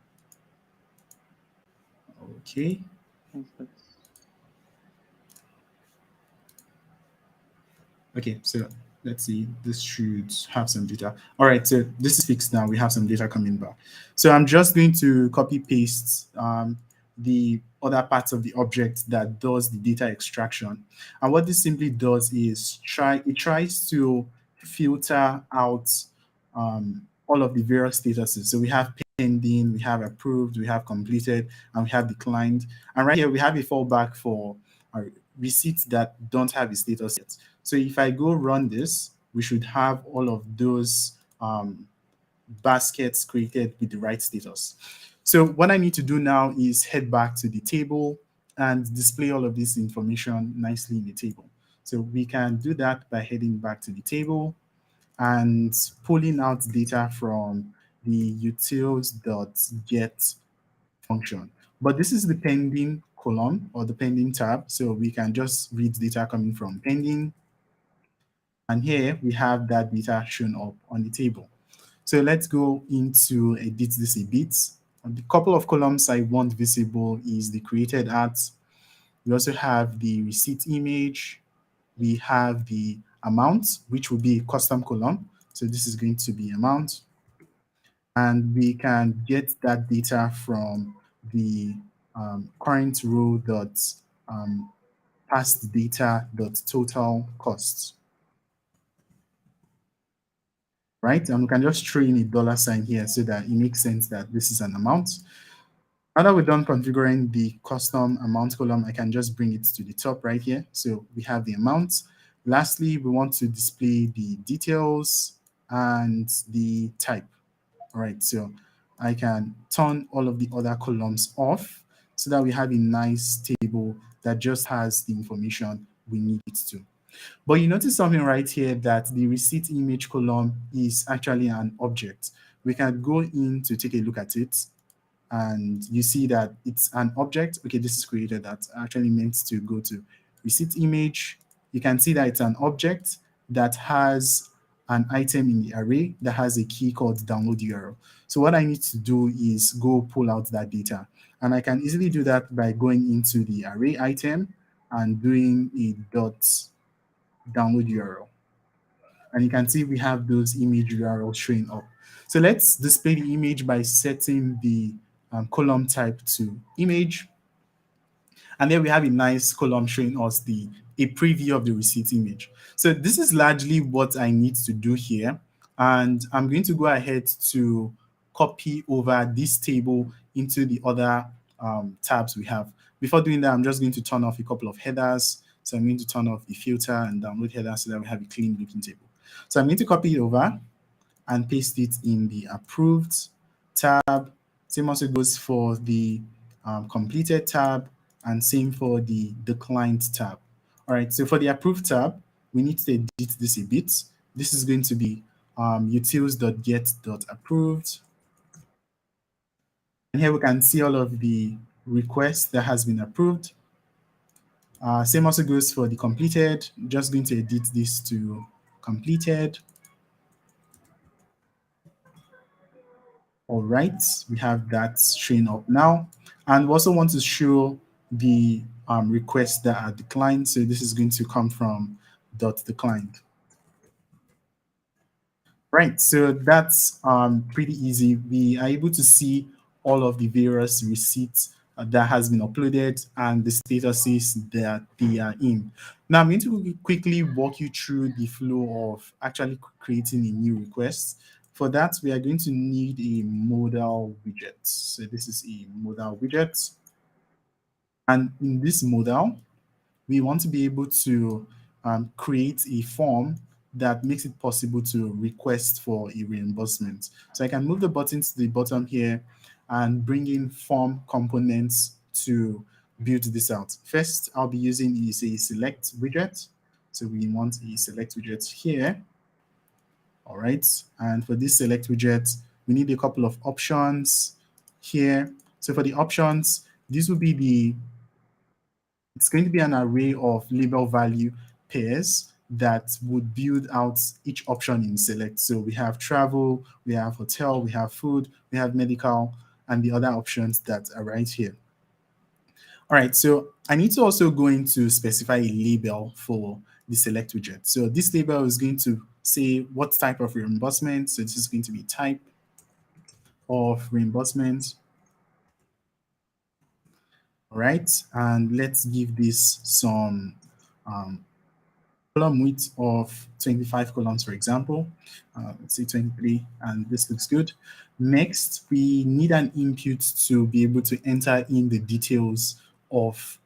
Okay. Okay, so let's see, this should have some data. All right, so this is fixed now. We have some data coming back. So I'm just going to copy paste the other parts of the object that does the data extraction. And what this simply does is it tries to filter out all of the various statuses. So we have pending, we have approved, we have completed, and we have declined. And right here, we have a fallback for receipts that don't have a status yet. So if I go run this, we should have all of those baskets created with the right status. So what I need to do now is head back to the table and display all of this information nicely in the table. So we can do that by heading back to the table and pulling out data from the utils.get function. But this is the pending column or the pending tab. So we can just read data coming from pending. And here we have that data shown up on the table. So let's go into edit this a bit. The couple of columns I want visible is the created at. We also have the receipt image. We have the amount, which will be a custom column. So this is going to be amount. And we can get that data from the current row dot past data dot total costs. Right? And we can just throw in a dollar sign here so that it makes sense that this is an amount. Now that we're done configuring the custom amount column, I can just bring it to the top right here. So we have the amount. Lastly, we want to display the details and the type. All right, so I can turn all of the other columns off so that we have a nice table that just has the information we need it to. But you notice something right here that the receipt image column is actually an object. We can go in to take a look at it, and you see that it's an object. Okay, this is created. That's actually meant to go to receipt image. You can see that it's an object that has an item in the array that has a key called download URL. So what I need to do is go pull out that data. And I can easily do that by going into the array item and doing a dot download URL. And you can see we have those image URLs showing up. So let's display the image by setting the column type to image. And then we have a nice column showing us a preview of the receipt image. So this is largely what I need to do here. And I'm going to go ahead to copy over this table into the other tabs we have. Before doing that, I'm just going to turn off a couple of headers. So I'm going to turn off the filter and download header so that we have a clean looking table. So I'm going to copy it over and paste it in the approved tab. Same also goes for the completed tab, and same for the declined tab. All right, so for the approved tab, we need to edit this a bit. This is going to be utils.get.approved. And here we can see all of the requests that has been approved. Same also goes for the completed. Just going to edit this to completed. All right, we have that string up now. And we also want to show the requests that are declined. So this is going to come from dot declined. Right, so that's pretty easy. We are able to see all of the various receipts that has been uploaded and the statuses that they are in. Now I'm going to quickly walk you through the flow of actually creating a new request. For that, we are going to need a modal widget. So this is a modal widget. And in this modal, we want to be able to create a form that makes it possible to request for a reimbursement. So I can move the button to the bottom here and bring in form components to build this out. First, I'll be using is a select widget. So we want a select widget here. All right. And for this select widget, we need a couple of options here. So for the options, this will be it's going to be an array of label value pairs that would build out each option in select. So we have travel, we have hotel, we have food, we have medical, and the other options that are right here. All right, so I need to also go in to specify a label for the select widget. So this label is going to say what type of reimbursement. So this is going to be type of reimbursement. All right, and let's give this some column width of 25 columns, for example. Let's say 23, and this looks good. Next, we need an input to be able to enter in the details of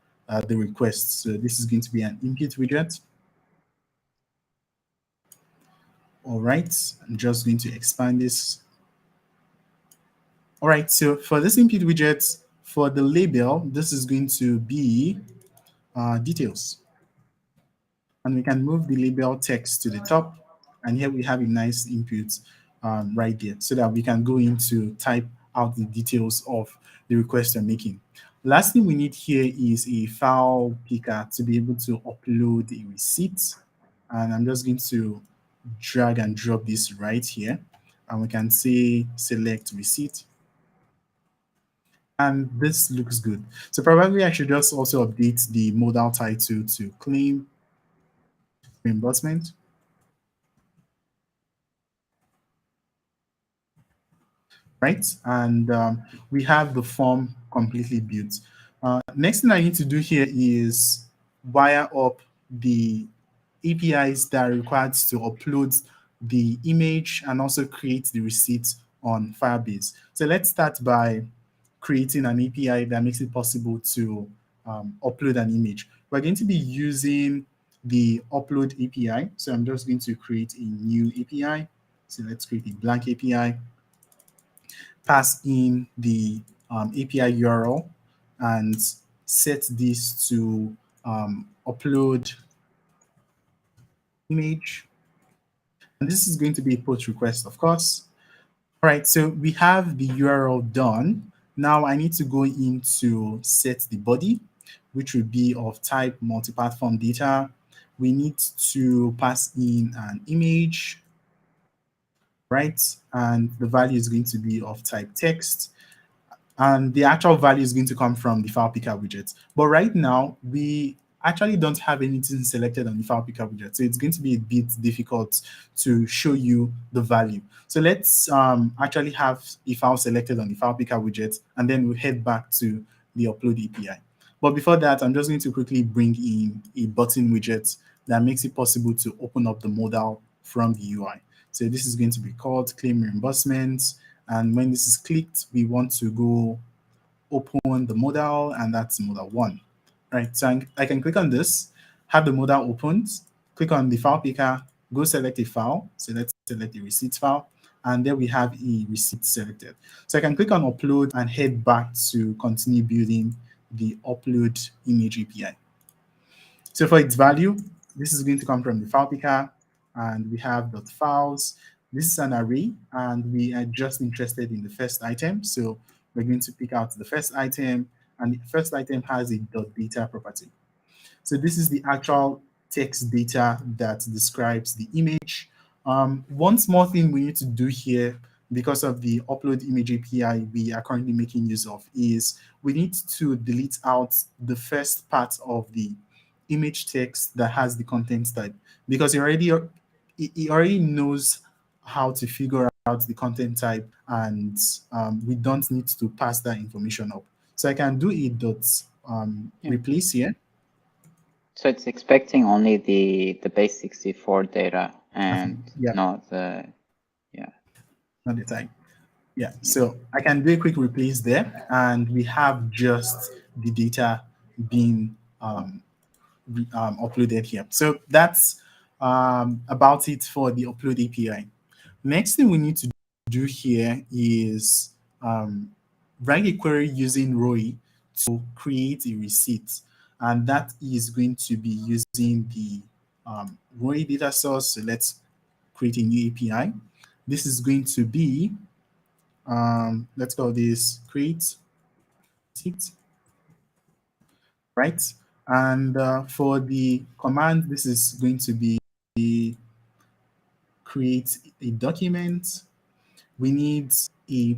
the request. So this is going to be an input widget. All right, I'm just going to expand this. All right, so for this input widget, for the label, this is going to be details. And we can move the label text to the top. And here we have a nice input right there so that we can go in to type out the details of the request you're making. Last thing we need here is a file picker to be able to upload a receipt. And I'm just going to drag and drop this right here. And we can say select receipt. And this looks good. So probably I should just also update the modal title to claim reimbursement. Right? And we have the form completely built. Next thing I need to do here is wire up the APIs that are required to upload the image and also create the receipt on Firebase. So let's start by creating an API that makes it possible to upload an image. We're going to be using the upload API. So I'm just going to create a new API. So let's create a blank API, pass in the API URL, and set this to upload image. And this is going to be a post request, of course. All right, so we have the URL done. Now I need to go in to set the body, which will be of type multipath form data. We need to pass in an image, right? And the value is going to be of type text. And the actual value is going to come from the file picker widget. But right now, we actually don't have anything selected on the file picker widget. So it's going to be a bit difficult to show you the value. So let's actually have a file selected on the file picker widget, and then we'll head back to the upload API. But before that, I'm just going to quickly bring in a button widget that makes it possible to open up the modal from the UI. So this is going to be called claim reimbursement. And when this is clicked, we want to go open the modal, and that's modal 1. Right, so I can click on this, have the modal opened, click on the file picker, go select a file. So let's select the receipt file, and there we have a receipt selected. So I can click on upload and head back to continue building the upload image API. So for its value, this is going to come from the file picker, and we have dot files. This is an array, and we are just interested in the first item. So we're going to pick out the first item, and the first item has a dot data property. So this is the actual text data that describes the image. One small thing we need to do here, because of the upload image API we are currently making use of, is we need to delete out the first part of the image text that has the content type, because it already knows how to figure out the content type, and we don't need to pass that information up. So I can do a dot replace here. So it's expecting only the base64 data and Yeah, not the not the type. Yeah, so I can do a quick replace there, and we have just the data being uploaded here. So that's about it for the upload API. Next thing we need to do here is write a query using ROI to create a receipt, and that is going to be using the ROI data source. So let's create a new API. This is going to be let's call this create receipt, right? And for the command, this is going to be create a document. We need a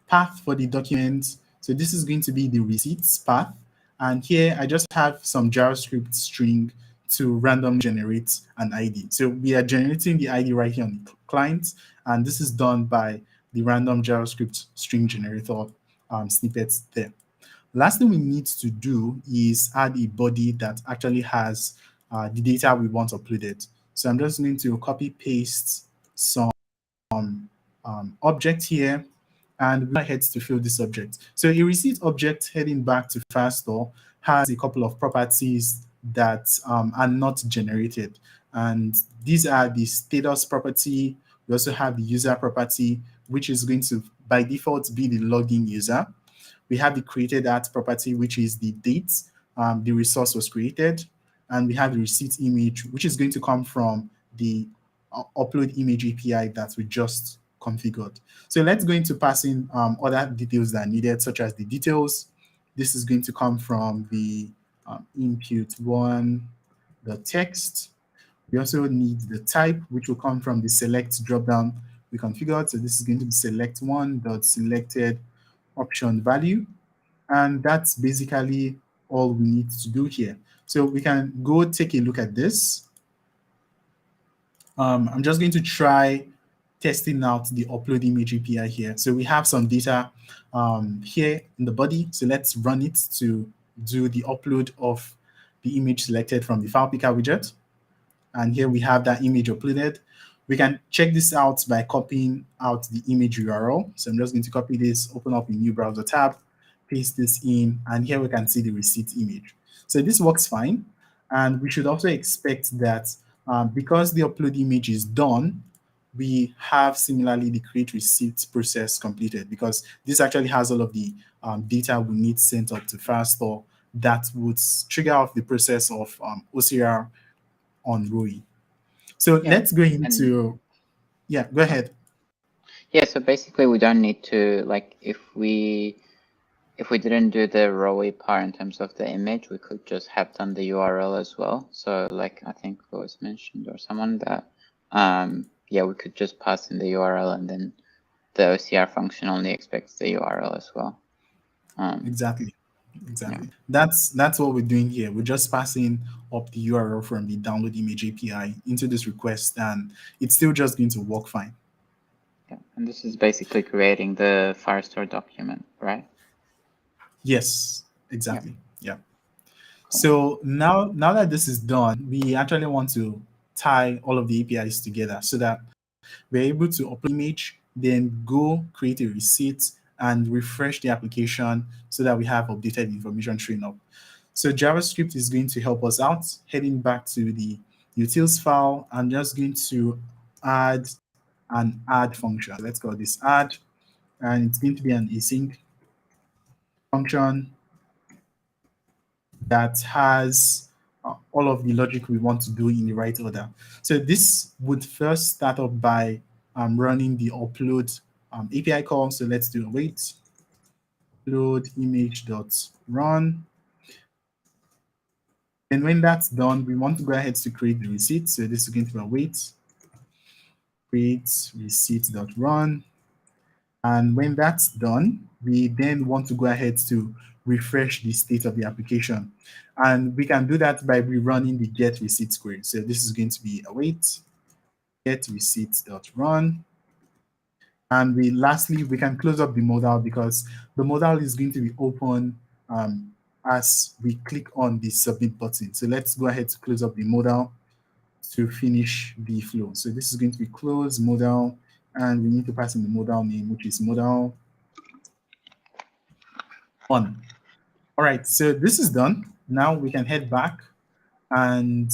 path for the document. So this is going to be the receipts path. And here I just have some JavaScript string to randomly generate an ID. So we are generating the ID right here on the client, and this is done by the random JavaScript string generator snippets there. Last thing we need to do is add a body that actually has the data we want uploaded. So I'm just going to copy paste some object here, and we head to fill this object. So a receipt object heading back to Firestore has a couple of properties that are not generated. And these are the status property. We also have the user property, which is going to, by default, be the login user. We have the created at property, which is the date the resource was created. And we have the receipt image, which is going to come from the upload image API that we just configured. So let's go into passing other details that are needed, such as the details. This is going to come from the input one, the text. We also need the type, which will come from the select dropdown we configured. So this is going to be select one dot selected option value. And that's basically all we need to do here. So we can go take a look at this. I'm just going to try testing out the upload image API here. So we have some data here in the body. So let's run it to do the upload of the image selected from the file picker widget. And here we have that image uploaded. We can check this out by copying out the image URL. So I'm just going to copy this, open up a new browser tab, paste this in, and here we can see the receipt image. So this works fine. And we should also expect that because the upload image is done, we have similarly the create receipt process completed, because this actually has all of the data we need sent up to Firestore that would trigger off the process of OCR on ROI. So let's go into, go ahead. Yeah, so basically we don't need to, like, if we didn't do the ROI part in terms of the image, we could just have done the URL as well. So like I think it was mentioned or someone that, yeah, we could just pass in the URL and then the OCR function only expects the URL as well. Exactly. Yeah. That's what we're doing here. We're just passing up the URL from the download image API into this request, and it's still just going to work fine. Yeah, and this is basically creating the Firestore document, right? Yes, exactly. Yeah. Cool. So now that this is done, we actually want to tie all of the APIs together so that we're able to upload image, then go create a receipt and refresh the application so that we have updated information showing up. So JavaScript is going to help us out. Heading back to the utils file, I'm just going to add an add function. Let's call this add, and it's going to be an async function that has all of the logic we want to do in the right order. So this would first start up by running the upload API call. So let's do await upload image.run. And when that's done, we want to go ahead to create the receipt. So this is going to be await create receipt.run. And when that's done, we then want to go ahead to refresh the state of the application. And we can do that by rerunning the get receipt query. So this is going to be await get receipt.run. And lastly, we can close up the modal because the modal is going to be open as we click on the submit button. So let's go ahead to close up the modal to finish the flow. So this is going to be close modal, and we need to pass in the modal name, which is modal 1. All right, so this is done. Now we can head back and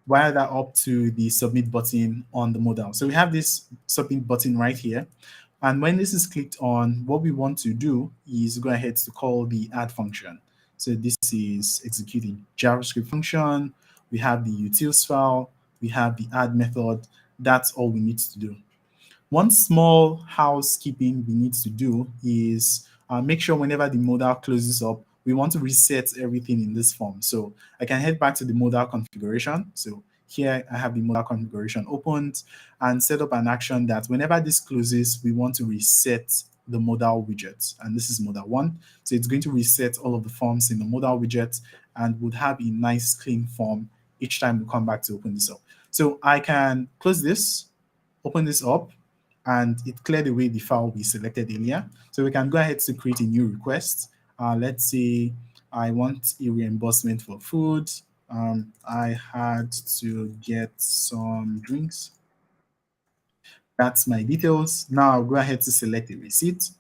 wire that up to the submit button on the modal. So we have this submit button right here. And when this is clicked on, what we want to do is go ahead to call the add function. So this is executing JavaScript function. We have the utils file. We have the add method. That's all we need to do. One small housekeeping we need to do is make sure whenever the modal closes up, we want to reset everything in this form. So I can head back to the modal configuration. So here I have the modal configuration opened and set up an action that whenever this closes, we want to reset the modal widget. And this is modal 1. So it's going to reset all of the forms in the modal widget and would have a nice clean form each time we come back to open this up. So I can close this, open this up, and it cleared away the file we selected earlier. So we can go ahead to create a new request. Let's say I want a reimbursement for food. I had to get some drinks. That's my details. Now I'll go ahead to select a receipt.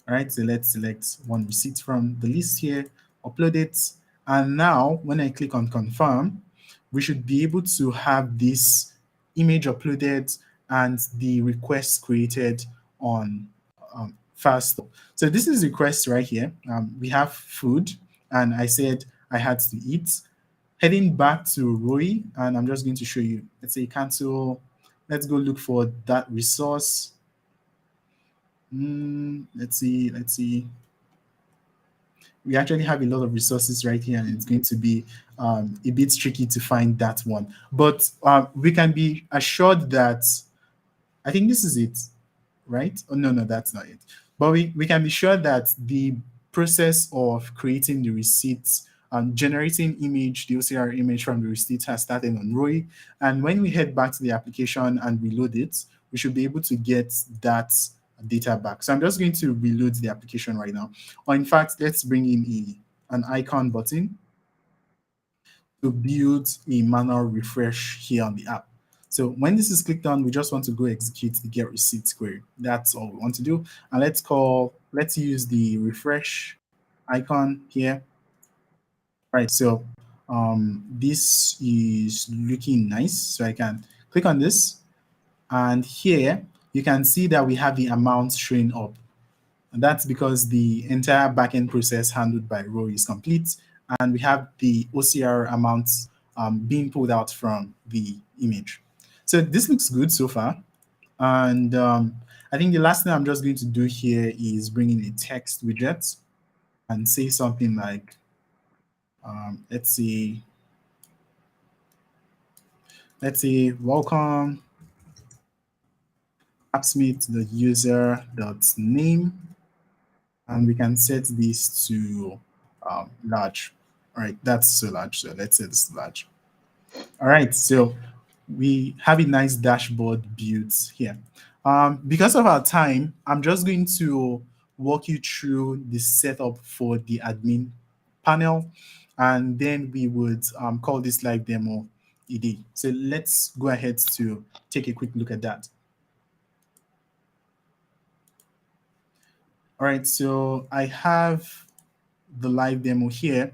All right, so let's select one receipt from the list here, upload it. And now when I click on confirm, we should be able to have this image uploaded and the request created on Firestore. So this is request right here. We have food, and I said I had to eat. Heading back to Roy, and I'm just going to show you. Let's say cancel. Let's go look for that resource. Let's see. We actually have a lot of resources right here, and it's going to be a bit tricky to find that one. But we can be assured that, I think this is it, right? Oh, no, that's not it. But we can be sure that the process of creating the receipts and generating image, the OCR image from the receipt has started on Roy. And when we head back to the application and reload it, we should be able to get that data back. So I'm just going to reload the application right now. Or in fact, let's bring in an icon button to build a manual refresh here on the app. So when this is clicked on, we just want to go execute the get receipt query. That's all we want to do. And let's use the refresh icon here. All right, so this is looking nice. So I can click on this, and here you can see that we have the amount showing up. And that's because the entire backend process handled by Row is complete, and we have the OCR amounts being pulled out from the image. So this looks good so far. And I think the last thing I'm just going to do here is bring in a text widget and say something like, let's say, welcome appsmith.user.name, and we can set this to large. All right, that's so large. So let's set this to large. All right, so we have a nice dashboard built here. Because of our time, I'm just going to walk you through the setup for the admin panel, and then we would call this live demo ED. So let's go ahead to take a quick look at that. All right, so I have the live demo here.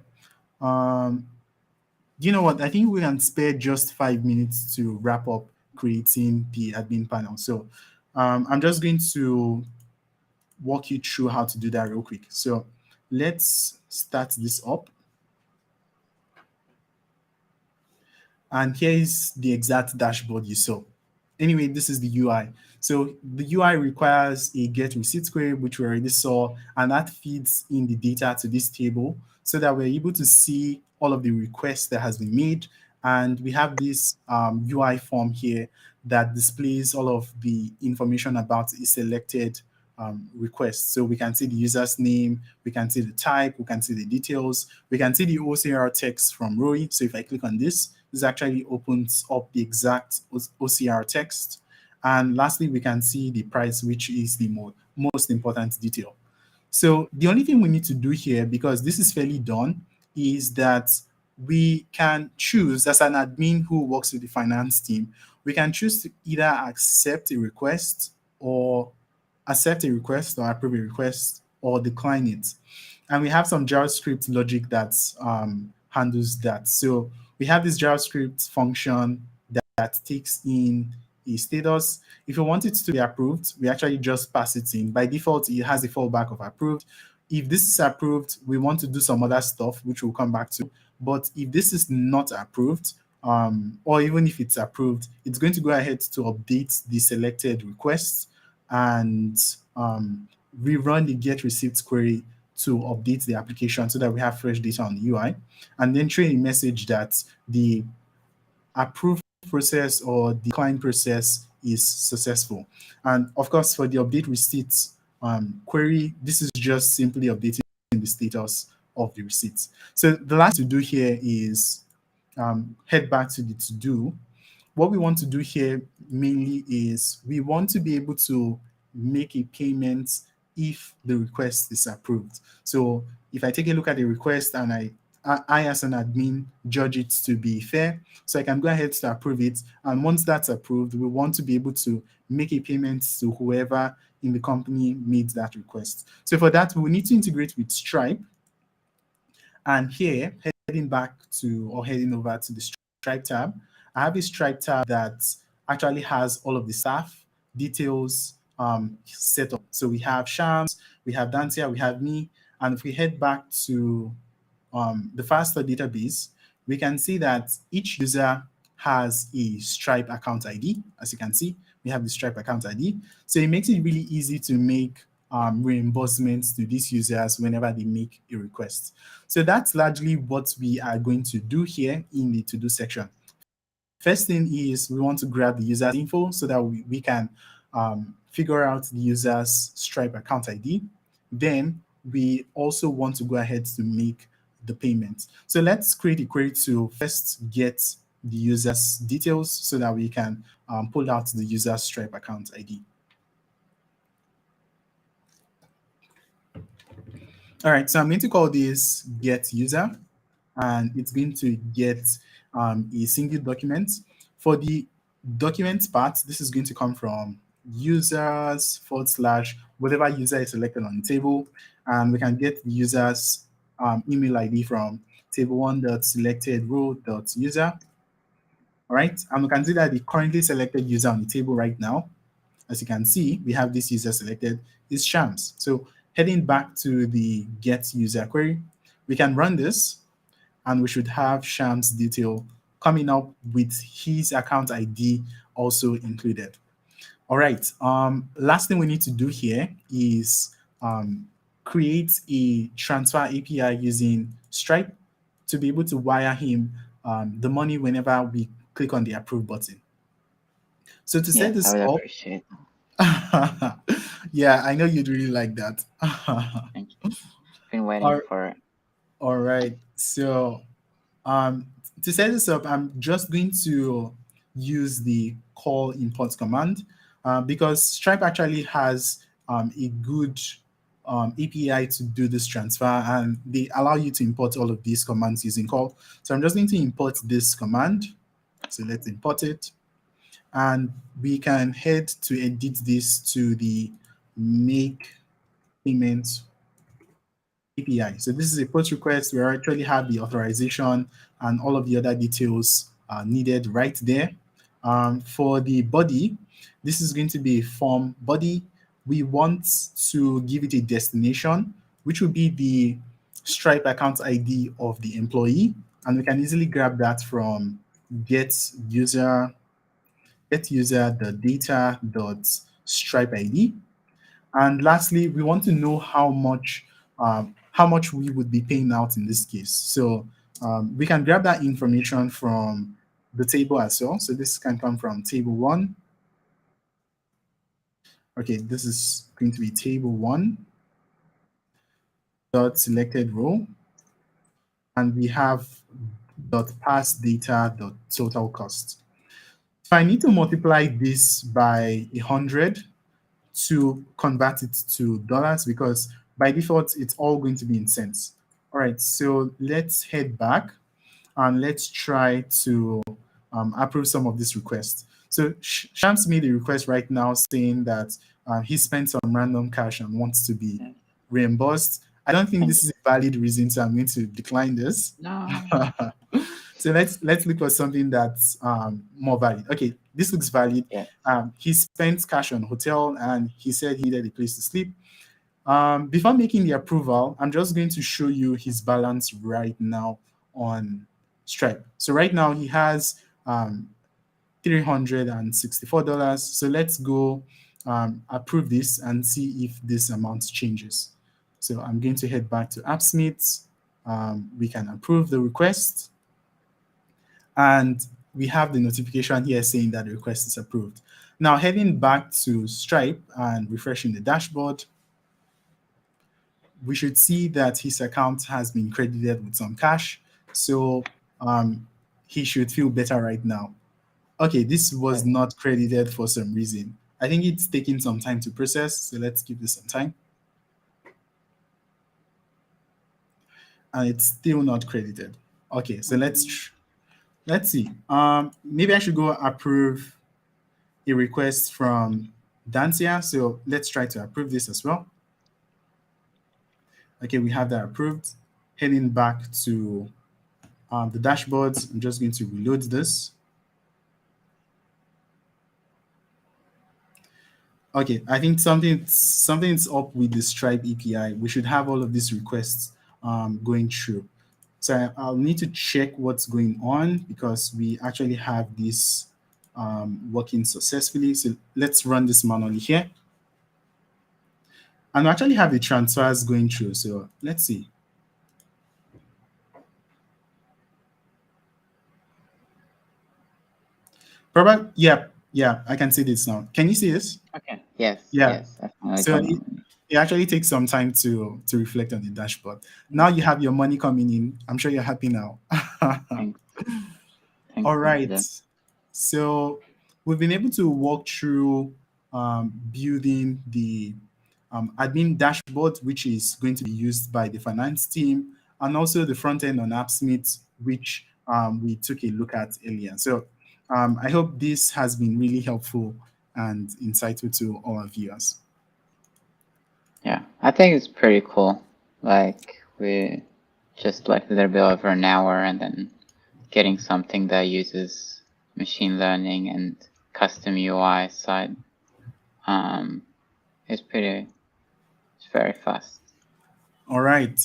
You know what? I think we can spare just 5 minutes to wrap up creating the admin panel. So I'm just going to walk you through how to do that real quick. So let's start this up. And here is the exact dashboard you saw. Anyway, this is the UI. So the UI requires a get receipt query, which we already saw, and that feeds in the data to this table so that we're able to see all of the requests that has been made. And we have this UI form here that displays all of the information about a selected request. So we can see the user's name, we can see the type, we can see the details, we can see the OCR text from Roy. So if I click on this actually opens up the exact OCR text. And lastly, we can see the price, which is the most important detail. So the only thing we need to do here, because this is fairly done, is that we can choose, as an admin who works with the finance team, we can choose to either accept a request or approve a request or decline it. And we have some JavaScript logic that handles that. So we have this JavaScript function that takes in a status. If you want it to be approved, we actually just pass it in. By default, it has a fallback of approved. If this is approved, we want to do some other stuff, which we'll come back to. But if this is not approved, or even if it's approved, it's going to go ahead to update the selected requests and rerun the get receipts query to update the application so that we have fresh data on the UI, and then train a message that the approved process or decline process is successful. And of course, for the update receipts query, this is just simply updating the status of the receipts. So the last to do here is head back to the to-do. What we want to do here mainly is we want to be able to make a payment if the request is approved. So if I take a look at the request and I as an admin judge it to be fair, so I can go ahead to approve it. And once that's approved, we want to be able to make a payment to whoever in the company made that request. So for that, we need to integrate with Stripe. And here, heading over to the Stripe tab, I have a Stripe tab that actually has all of the staff details set up. So we have Shams, we have Dantia, we have me. And if we head back to the FASTR database, we can see that each user has a Stripe account ID. As you can see, we have the Stripe account ID. So it makes it really easy to make reimbursements to these users whenever they make a request. So that's largely what we are going to do here in the to-do section. First thing is we want to grab the user's info so that we can figure out the user's Stripe account ID. Then we also want to go ahead to make the payment. So let's create a query to first get the user's details so that we can pull out the user's Stripe account ID. All right, so I'm going to call this get user, and it's going to get a single document. For the document part, this is going to come from users / whatever user is selected on the table, and we can get the user's email ID from table1.selected_row.user. All right, and we can see that the currently selected user on the table right now, as you can see, we have this user selected is Shams. So heading back to the get user query, we can run this, and we should have Shams' detail coming up with his account ID also included. All right, last thing we need to do here is create a transfer API using Stripe to be able to wire him the money whenever we click on the approve button. So to set this I would up, appreciate that. yeah, I know you'd really like that. Thank you. Been waiting for it. All right, so to set this up, I'm just going to use the call import command because Stripe actually has a good API to do this transfer, and they allow you to import all of these commands using call. So I'm just going to import this command. So let's import it. And we can head to edit this to the make payment API. So this is a post request where I actually have the authorization and all of the other details needed right there. For the body, this is going to be a form body. We want to give it a destination, which will be the Stripe account ID of the employee. And we can easily grab that from get user the data.stripe ID. And lastly, we want to know how much we would be paying out in this case. So We can grab that information from the table as well. So this can come from table 1. Okay, this is going to be table 1 dot selected row, and we have dot pass data dot total cost. So I need to multiply this by 100 to convert it to dollars, because by default it's all going to be in cents. All right, so let's head back and let's try to approve some of these requests. So Shams made a request right now saying that he spent some random cash and wants to be reimbursed. I don't think this is a valid reason, so I'm going to decline this. No. So let's look for something that's more valid. Okay, this looks valid. Yeah. He spent cash on hotel and he said he needed a place to sleep. Before making the approval, I'm just going to show you his balance right now on Stripe. So right now he has $364. So let's go approve this and see if this amount changes. So I'm going to head back to AppSmith. We can approve the request. And we have the notification here saying that the request is approved. Now heading back to Stripe and refreshing the dashboard, we should see that his account has been credited with some cash. So he should feel better right now. Okay, this was not credited for some reason. I think it's taking some time to process. So let's give this some time. And it's still not credited. Okay, so let's see. Maybe I should go approve a request from Dancia. So let's try to approve this as well. Okay, we have that approved. Heading back to the dashboards, I'm just going to reload this. Okay, I think something's up with the Stripe API. We should have all of these requests going through. So I'll need to check what's going on, because we actually have this working successfully. So let's run this manually here. And we actually have the transfers going through. So let's see. Probably, yeah, I can see this now. Can you see this? Okay. Yes. Yeah. Yes. So it actually takes some time to reflect on the dashboard. Now you have your money coming in. I'm sure you're happy now. Thanks. All right. So we've been able to walk through building the admin dashboard, which is going to be used by the finance team, and also the front end on AppSmith, which we took a look at earlier. So I hope this has been really helpful and insightful to all our viewers. Yeah, I think it's pretty cool. Like, we just like a little bit over an hour, and then getting something that uses machine learning and custom UI side is it's very fast. All right.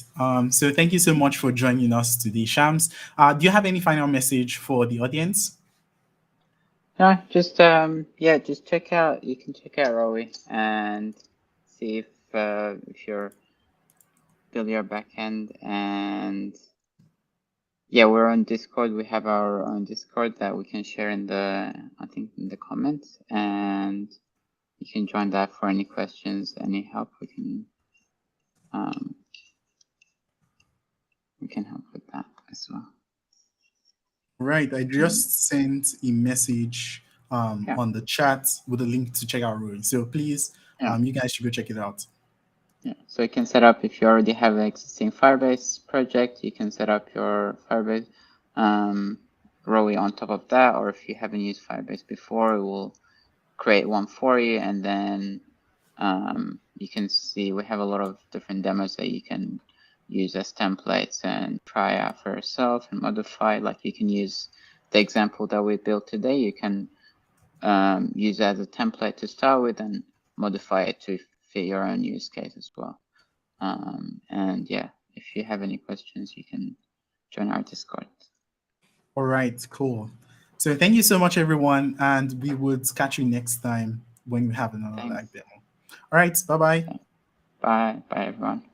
So thank you so much for joining us today, Shams. Do you have any final message for the audience? No, just just check out. You can check out Rowie and see if you're build your backend. And yeah, we're on Discord. We have our own Discord that we can share in the in the comments, and you can join that for any questions, any help. We can help with that as well. Right. I just sent a message on the chat with a link to check out Rowie. So please, you guys should go check it out. Yeah. So you can set up, if you already have an existing Firebase project, you can set up your Firebase Rowie on top of that, or if you haven't used Firebase before, it will create one for you, and then you can see we have a lot of different demos that you can use as templates and try out for yourself and modify. Like, you can use the example that we built today. You can use it as a template to start with and modify it to fit your own use case as well. And yeah, if you have any questions, you can join our Discord. All right, cool. So thank you so much, everyone, and we would catch you next time when we have another live demo. All right, bye-bye. Bye, everyone.